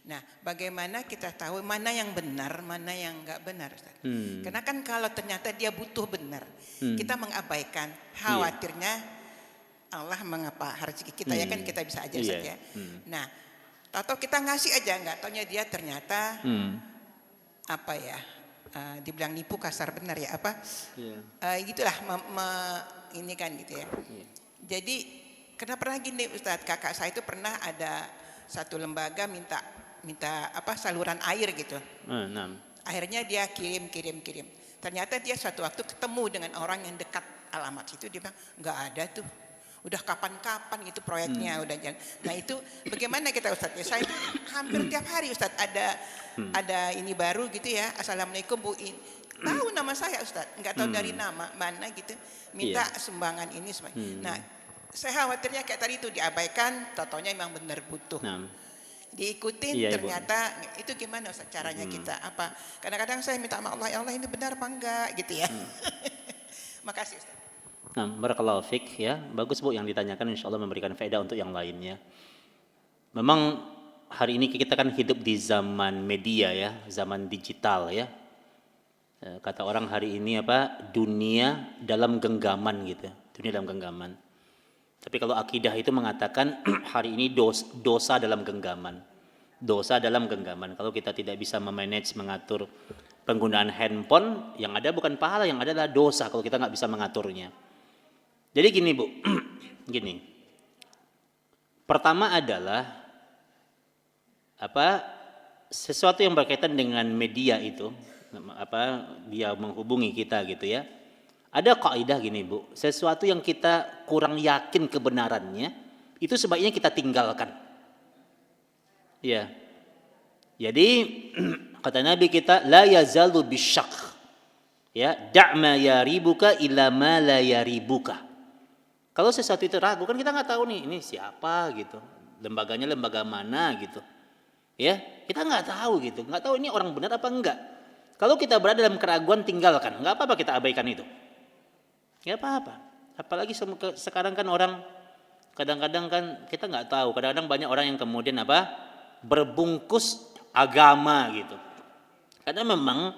Nah, bagaimana kita tahu mana yang benar, mana yang nggak benar Ustadz? Karena kan kalau ternyata dia butuh benar, kita mengabaikan, khawatirnya Allah mengapa rezeki kita ya kan kita bisa aja Ustadz ya. Nah, atau kita ngasih aja nggak taunya dia ternyata apa ya? Dibilang nipu kasar benar ya apa gitulah ini kan gitu ya. Jadi karena pernah gini Ustadz, kakak saya itu pernah ada satu lembaga minta apa saluran air gitu. Akhirnya dia kirim. Ternyata dia suatu waktu ketemu dengan orang yang dekat alamat situ, dia bilang nggak ada tuh. Udah kapan-kapan itu proyeknya udah jalan. Nah itu bagaimana kita Ustadz? Ya, saya hampir tiap hari Ustadz ada ini baru gitu ya. Assalamualaikum Bu. Tahu nama saya Ustadz, nggak tahu dari nama mana gitu. Minta sumbangan ini semuanya. Nah saya khawatirnya kayak tadi itu diabaikan, totonya memang benar butuh. Diikutin ternyata itu gimana Ustadz caranya kita apa? Kadang-kadang saya minta sama Allah, ya Allah ini benar apa enggak gitu ya. Makasih Ustadz. Nah, barakallahu fiik ya. Bagus Bu yang ditanyakan, insya Allah memberikan faedah untuk yang lainnya. Memang hari ini kita kan hidup di zaman media ya, zaman digital ya. Kata orang hari ini apa? Dunia dalam genggaman gitu. Dunia dalam genggaman. Tapi kalau akidah itu mengatakan hari ini dosa dalam genggaman. Dosa dalam genggaman. Kalau kita tidak bisa memanage, mengatur penggunaan handphone, yang ada bukan pahala, yang ada adalah dosa kalau kita nggak bisa mengaturnya. Jadi gini Bu, gini. Pertama adalah apa? Sesuatu yang berkaitan dengan media itu, apa dia menghubungi kita gitu ya. Ada kaidah gini Bu, sesuatu yang kita kurang yakin kebenarannya, itu sebaiknya kita tinggalkan. Ya. Jadi kata Nabi kita la yazalu bisyak. Ya, da'ma yaribuka ila ma la yaribuka. Kalau sesuatu itu ragu kan kita nggak tahu nih ini siapa gitu, lembaganya lembaga mana gitu, ya kita nggak tahu gitu, nggak tahu ini orang benar apa enggak. Kalau kita berada dalam keraguan tinggalkan, nggak apa-apa kita abaikan itu, nggak apa-apa. Apalagi sekarang kan orang kadang-kadang kan kita nggak tahu, kadang-kadang banyak orang yang kemudian apa berbungkus agama gitu, karena memang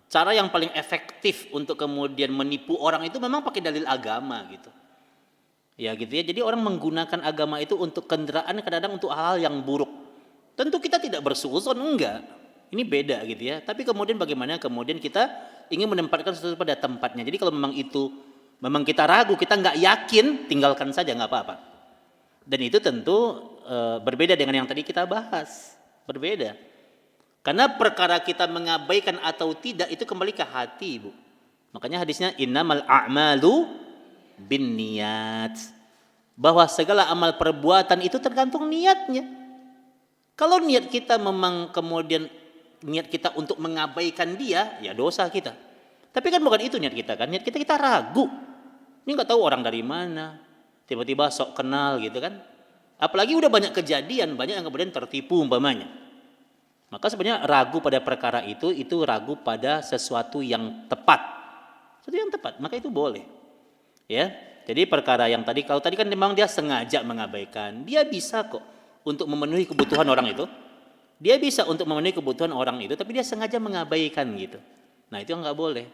cara yang paling efektif untuk kemudian menipu orang itu memang pakai dalil agama gitu. Ya gitu ya. Jadi orang menggunakan agama itu untuk kendaraan, kadang-kadang untuk hal-hal yang buruk. Tentu kita tidak bersuuzon, enggak. Ini beda gitu ya. Tapi kemudian bagaimana kemudian kita ingin menempatkan sesuatu pada tempatnya. Jadi kalau memang itu memang kita ragu, kita nggak yakin, tinggalkan saja nggak apa-apa. Dan itu tentu berbeda dengan yang tadi kita bahas. Berbeda. Karena perkara kita mengabaikan atau tidak itu kembali ke hati, Bu. Makanya hadisnya innamal a'malu bin niat, bahwa segala amal perbuatan itu tergantung niatnya. Kalau niat kita memang kemudian niat kita untuk mengabaikan dia, ya dosa kita. Tapi kan bukan itu niat kita kan, niat kita ragu. Ini nggak tahu orang dari mana, tiba-tiba sok kenal gitu kan. Apalagi udah banyak kejadian, banyak yang kemudian tertipu umpamanya. Maka sebenarnya ragu pada perkara itu ragu pada sesuatu yang tepat. Sesuatu yang tepat, maka itu boleh. Ya, jadi perkara yang tadi, kalau tadi kan memang dia sengaja mengabaikan, dia bisa kok untuk memenuhi kebutuhan orang itu. Dia bisa untuk memenuhi kebutuhan orang itu, tapi dia sengaja mengabaikan gitu. Nah itu nggak boleh.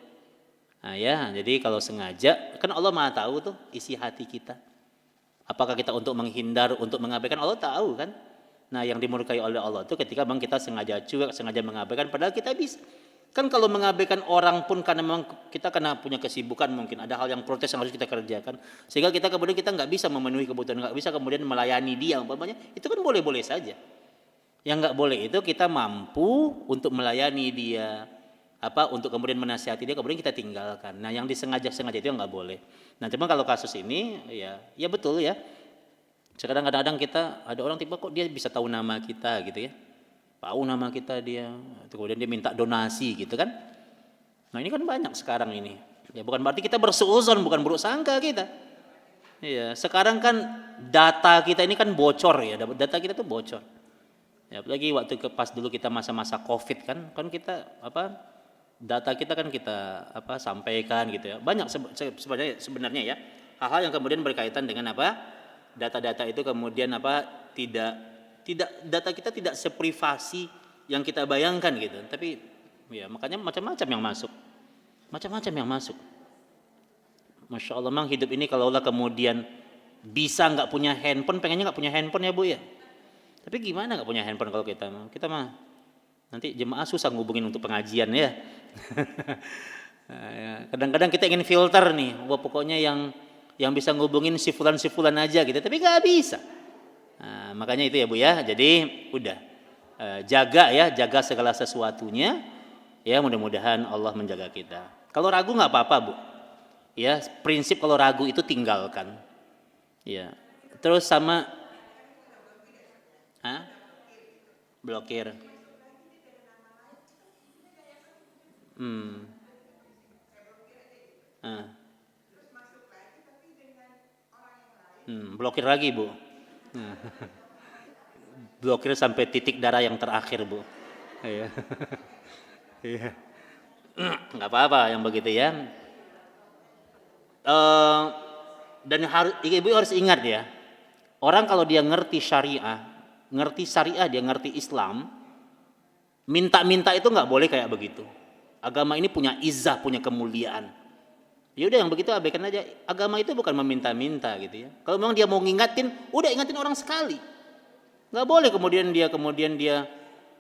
Nah ya, jadi kalau sengaja, kan Allah Maha tahu tuh isi hati kita. Apakah kita untuk menghindar, untuk mengabaikan, Allah tahu kan. Nah yang dimurkai oleh Allah itu ketika memang kita sengaja cuek, sengaja mengabaikan, padahal kita bisa. Kan kalau mengabaikan orang pun karena memang kita kena punya kesibukan, mungkin ada hal yang protes yang harus kita kerjakan, sehingga kita kemudian kita nggak bisa memenuhi kebutuhan, nggak bisa kemudian melayani dia umpamanya, itu kan boleh-boleh saja. Yang nggak boleh itu kita mampu untuk melayani dia, apa untuk kemudian menasihati dia, kemudian kita tinggalkan. Nah yang disengaja-sengaja itu yang nggak boleh. Nah cuma kalau kasus ini ya betul ya. Sekarang kadang-kadang kita ada orang tiba kok dia bisa tahu nama kita gitu ya. Tahu nama kita dia, kemudian dia minta donasi gitu kan. Nah ini kan banyak sekarang ini. Ya bukan berarti kita bersuuzon, bukan buruk sangka kita. Iya, sekarang kan data kita ini kan bocor ya, data kita tuh bocor. Ya, apalagi waktu pas dulu kita masa-masa Covid kan kita data kita kan kita sampaikan gitu ya. Banyak sebenarnya ya hal-hal yang kemudian berkaitan dengan data-data itu kemudian tidak data kita tidak seprivasi yang kita bayangkan gitu. Tapi ya makanya macam-macam yang masuk. Masya Allah, memang hidup ini kalau Allah kemudian bisa nggak punya handphone, pengennya nggak punya handphone ya Bu ya. Tapi gimana nggak punya handphone kalau kita mah nanti jemaah susah ngubungin untuk pengajian ya. Kadang-kadang kita ingin filter nih, wah pokoknya yang bisa ngubungin si fulan aja gitu, tapi nggak bisa. Nah, makanya itu ya Bu ya. Jadi udah jaga segala sesuatunya ya, mudah-mudahan Allah menjaga kita. Kalau ragu nggak apa-apa Bu. Ya, prinsip kalau ragu itu tinggalkan. Ya. Terus sama blokir. Blokir lagi Bu. Blokir sampai titik darah yang terakhir Bu. Iya. Iya. Nggak apa-apa yang begitu ya. Dan ibu harus ingat ya, orang kalau dia ngerti syariah, dia ngerti Islam, minta-minta itu nggak boleh kayak begitu. Agama ini punya izzah, punya kemuliaan. Ya udah yang begitu abaikan aja. Agama itu bukan meminta-minta gitu ya. Kalau memang dia mau ngingatin, udah ingatin orang sekali. Nggak boleh kemudian dia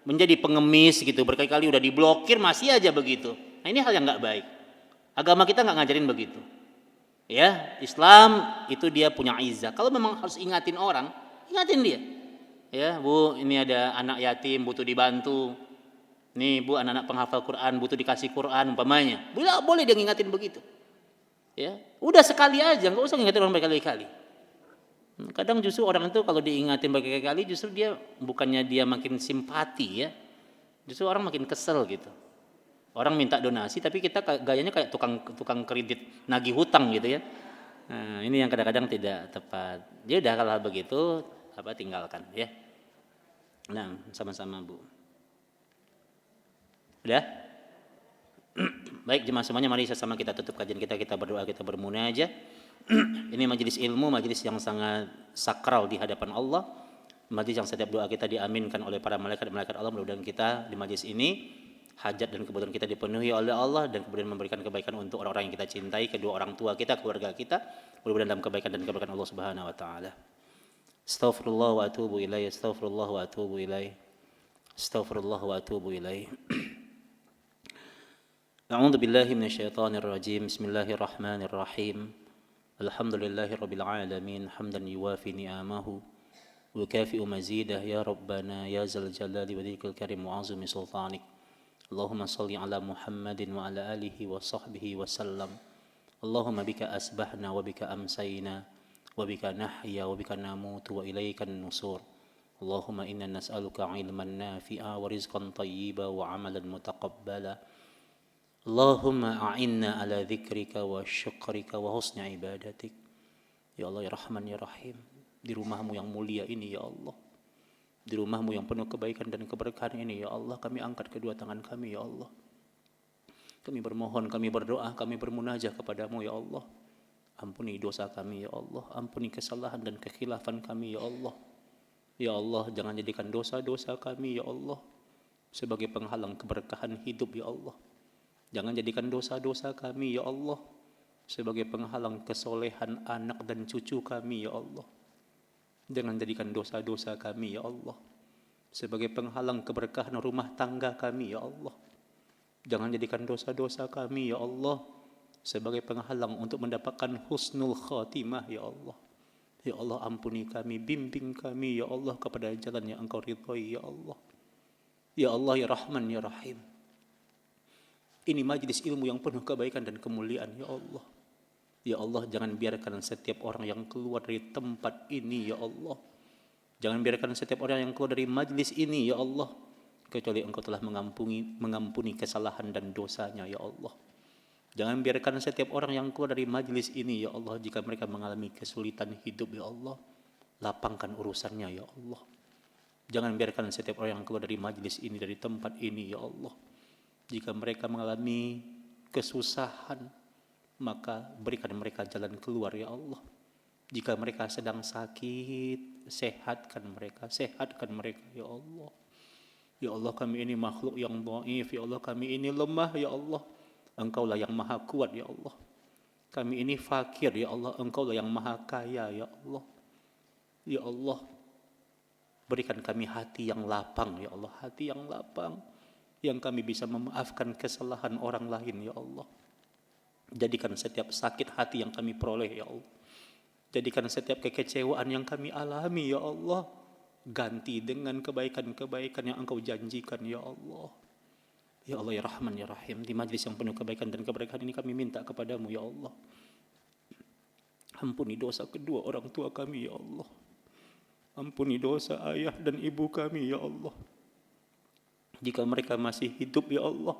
menjadi pengemis gitu, berkali-kali udah diblokir masih aja begitu. Nah ini hal yang nggak baik. Agama kita nggak ngajarin begitu. Ya, Islam itu dia punya izzah. Kalau memang harus ingatin orang, ingatin dia. Ya, Bu, ini ada anak yatim butuh dibantu. Nih, Bu, anak-anak penghafal Quran butuh dikasih Quran umpamanya. Boleh dia ngingatin begitu. Ya, udah sekali aja, enggak usah ngingatin orang berkali-kali. Kadang justru orang itu kalau diingatin berkali-kali justru dia bukannya dia makin simpati ya. Justru orang makin kesel gitu. Orang minta donasi tapi kita gayanya kayak tukang kredit nagih hutang gitu ya. Nah, ini yang kadang-kadang tidak tepat. Dia udah kalau hal begitu tinggalkan ya. Nah, sama-sama Bu. Udah? Baik jemaah semuanya, mari sama kita tutup kajian kita berdoa, kita bermunajat. Ini majelis ilmu, majelis yang sangat sakral di hadapan Allah. Majelis yang setiap doa kita diaminkan oleh para malaikat Allah. Mudah-mudahan kita di majelis ini hajat dan kebutuhan kita dipenuhi oleh Allah dan kemudian memberikan kebaikan untuk orang-orang yang kita cintai, kedua orang tua kita, keluarga kita, mudah-mudahan dalam kebaikan dan keberkahan Allah Subhanahu wa taala. Astaghfirullah wa atubu ilaih, astaghfirullah wa atubu ilaih. Astaghfirullah wa atubu ilaih. A'udzu billahi minasyaitonir rajim. Bismillahirrahmanirrahim. Alhamdulillahirabbil alamin, hamdan yuwafi ni'amahu wa kafi'u mazidah ya rabbana ya zal jalali wa dzikral karim wa 'azimi sultanik. Allahumma salli ala Muhammadin wa ala alihi wa sahbihi wa sallam. Allahumma bika asbahna wa bika amsayna wa bika nahya wa bika namutu wa ilaikan nusur. Allahumma inna nas'aluka ilman nafi'a wa rizqan tayyiba wa amalan mutaqabbala. Allahumma a'inna ala dzikrika wa syukrika wa husni ibadatik. Ya Allah ya Rahman ya Rahim, di rumahmu yang mulia ini ya Allah, di rumahmu yang penuh kebaikan dan keberkahan ini ya Allah, kami angkat kedua tangan kami ya Allah. Kami bermohon, kami berdoa, kami bermunajat kepadamu ya Allah. Ampuni dosa kami ya Allah, ampuni kesalahan dan kekhilafan kami ya Allah. Ya Allah, jangan jadikan dosa-dosa kami ya Allah sebagai penghalang keberkahan hidup ya Allah. Jangan jadikan dosa-dosa kami ya Allah sebagai penghalang kesolehan anak dan cucu kami ya Allah. Jangan jadikan dosa-dosa kami ya Allah sebagai penghalang keberkahan rumah tangga kami ya Allah. Jangan jadikan dosa-dosa kami ya Allah sebagai penghalang untuk mendapatkan husnul khatimah ya Allah. Ya Allah, ampuni kami, bimbing kami ya Allah kepada jalan yang Engkau ridhai ya Allah. Ya Allah ya Rahman ya Rahim, ini majlis ilmu yang penuh kebaikan dan kemuliaan ya Allah. Ya Allah, jangan biarkan setiap orang yang keluar dari tempat ini ya Allah, jangan biarkan setiap orang yang keluar dari majlis ini ya Allah kecuali Engkau telah mengampuni kesalahan dan dosanya ya Allah. Jangan biarkan setiap orang yang keluar dari majlis ini ya Allah, jika mereka mengalami kesulitan hidup ya Allah, lapangkan urusannya ya Allah. Jangan biarkan setiap orang yang keluar dari majlis ini, dari tempat ini, ya Allah, jika mereka mengalami kesusahan, maka berikan mereka jalan keluar, ya Allah. Jika mereka sedang sakit, sehatkan mereka, ya Allah. Ya Allah, kami ini makhluk yang dhaif, ya Allah, kami ini lemah, ya Allah. Engkaulah yang maha kuat, ya Allah. Kami ini fakir, ya Allah, Engkaulah yang maha kaya, ya Allah. Ya Allah, berikan kami hati yang lapang, ya Allah, hati yang lapang, yang kami bisa memaafkan kesalahan orang lain, ya Allah. Jadikan setiap sakit hati yang kami peroleh, ya Allah, jadikan setiap kekecewaan yang kami alami, ya Allah, ganti dengan kebaikan-kebaikan yang Engkau janjikan, ya Allah. Ya Allah, ya Rahman, ya Rahim, di majlis yang penuh kebaikan dan keberkahan ini kami minta kepadamu, ya Allah, ampuni dosa kedua orang tua kami, ya Allah. Ampuni dosa ayah dan ibu kami, ya Allah. Jika mereka masih hidup, ya Allah,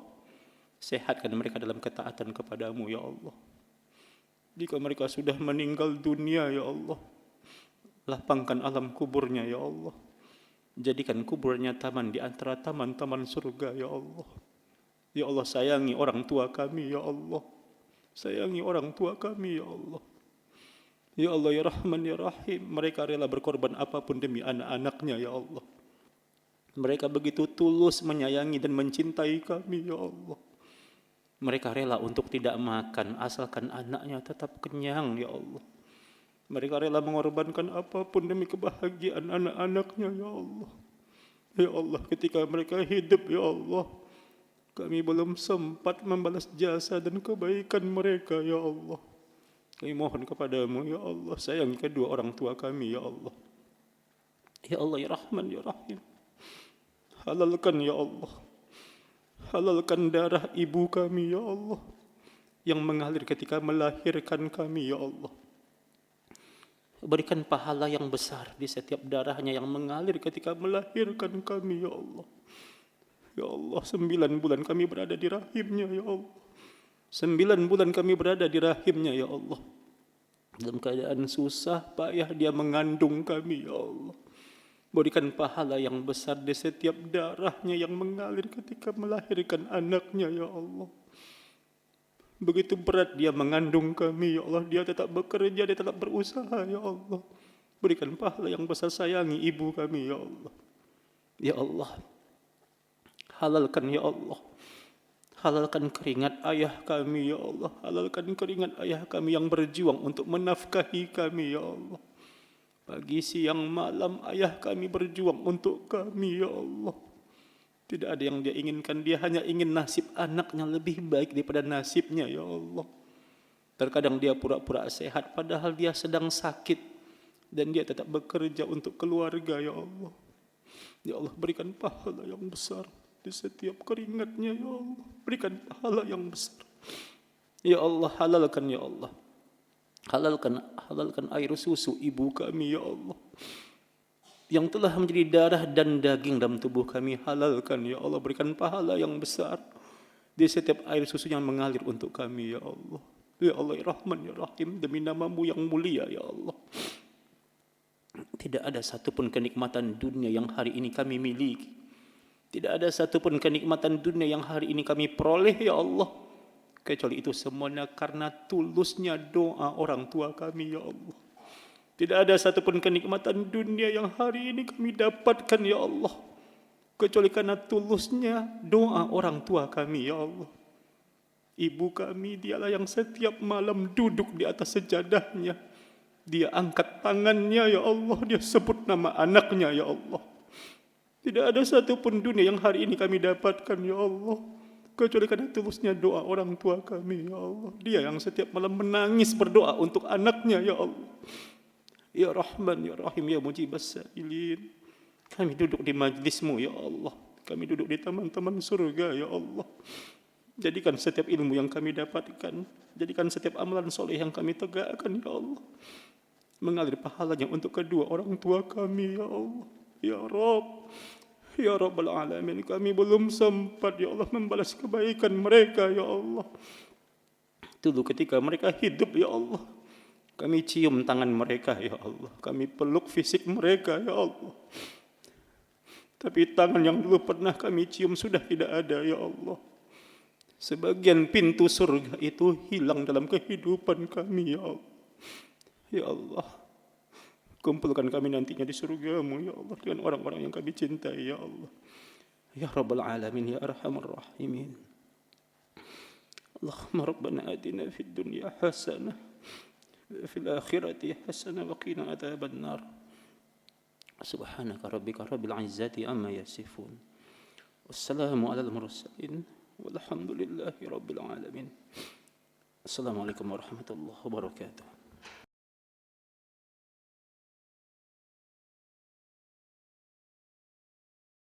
sehatkan mereka dalam ketaatan kepadamu, ya Allah. Jika mereka sudah meninggal dunia, ya Allah, lapangkan alam kuburnya, ya Allah. Jadikan kuburnya taman di antara taman-taman surga, ya Allah. Ya Allah, sayangi orang tua kami, ya Allah. Sayangi orang tua kami, ya Allah. Ya Allah, ya Rahman, ya Rahim, mereka rela berkorban apapun demi anak-anaknya, ya Allah. Mereka begitu tulus menyayangi dan mencintai kami, ya Allah. Mereka rela untuk tidak makan asalkan anaknya tetap kenyang, ya Allah. Mereka rela mengorbankan apapun demi kebahagiaan anak-anaknya, ya Allah. Ya Allah, ketika mereka hidup, ya Allah, kami belum sempat membalas jasa dan kebaikan mereka, ya Allah. Kami mohon kepadamu, ya Allah, sayangi kedua orang tua kami, ya Allah. Ya Allah, ya Rahman, ya Rahim, halalkan, ya Allah, halalkan darah ibu kami, ya Allah, yang mengalir ketika melahirkan kami, ya Allah. Berikan pahala yang besar di setiap darahnya yang mengalir ketika melahirkan kami, ya Allah. Ya Allah, 9 bulan kami berada di rahimnya, ya Allah. 9 bulan kami berada di rahimnya, ya Allah. Dalam keadaan susah payah dia mengandung kami, ya Allah. Berikan pahala yang besar di setiap darahnya yang mengalir ketika melahirkan anaknya, ya Allah. Begitu berat dia mengandung kami, ya Allah. Dia tetap bekerja, dia tetap berusaha, ya Allah. Berikan pahala yang besar, sayangi ibu kami, ya Allah. Ya Allah, halalkan, ya Allah. Halalkan keringat ayah kami, ya Allah. Halalkan keringat ayah kami yang berjuang untuk menafkahi kami, ya Allah. Pagi, siang, malam ayah kami berjuang untuk kami, ya Allah. Tidak ada yang dia inginkan, dia hanya ingin nasib anaknya lebih baik daripada nasibnya, ya Allah. Terkadang dia pura-pura sehat padahal dia sedang sakit, dan dia tetap bekerja untuk keluarga, ya Allah. Ya Allah, berikan pahala yang besar di setiap keringatnya, ya Allah. Berikan pahala yang besar. Ya Allah, halalkan, ya Allah. Halalkan air susu ibu kami, ya Allah, yang telah menjadi darah dan daging dalam tubuh kami. Halalkan, ya Allah. Berikan pahala yang besar di setiap air susu yang mengalir untuk kami, ya Allah. Ya Allah, ya Rahman, ya Rahim, demi nama-Mu yang mulia, ya Allah. Tidak ada satupun kenikmatan dunia yang hari ini kami miliki. Tidak ada satupun kenikmatan dunia yang hari ini kami peroleh, ya Allah, kecuali itu semuanya karena tulusnya doa orang tua kami, ya Allah. Tidak ada satupun kenikmatan dunia yang hari ini kami dapatkan, ya Allah, kecuali karena tulusnya doa orang tua kami, ya Allah. Ibu kami, dialah yang setiap malam duduk di atas sejadahnya. Dia angkat tangannya, ya Allah, dia sebut nama anaknya, ya Allah. Tidak ada satupun dunia yang hari ini kami dapatkan, ya Allah, kecuali karena tulusnya doa orang tua kami, ya Allah. Dia yang setiap malam menangis berdoa untuk anaknya, ya Allah. Ya Rahman, ya Rahim, ya Mujibas Sa'ilin, kami duduk di majlis-Mu, ya Allah. Kami duduk di taman-taman surga, ya Allah. Jadikan setiap ilmu yang kami dapatkan, jadikan setiap amalan soleh yang kami tegakkan, ya Allah, mengalir pahalanya untuk kedua orang tua kami, ya Allah. Ya Rabb, ya Rabbal Alamin, kami belum sempat, ya Allah, membalas kebaikan mereka, ya Allah. Dulu ketika mereka hidup, ya Allah, kami cium tangan mereka, ya Allah. Kami peluk fisik mereka, ya Allah. Tapi tangan yang dulu pernah kami cium sudah tidak ada, ya Allah. Sebagian pintu surga itu hilang dalam kehidupan kami, ya Allah. Ya Allah, kumpulkan kami nantinya di surga-Mu, ya Allah, dengan orang-orang yang kami cintai, ya Allah. Ya Rabbal Alamin, ya Arhamar Rahimin. Allahumma Rabbana atina fid dunya hasanah, fil akhirati hasanah, wa qina adzaban nar. Subhanaka rabbika rabbil izzati amma yasifun. Wassalamu alal mursalin. Walhamdulillahi rabbil alamin. Assalamualaikum warahmatullahi wabarakatuh.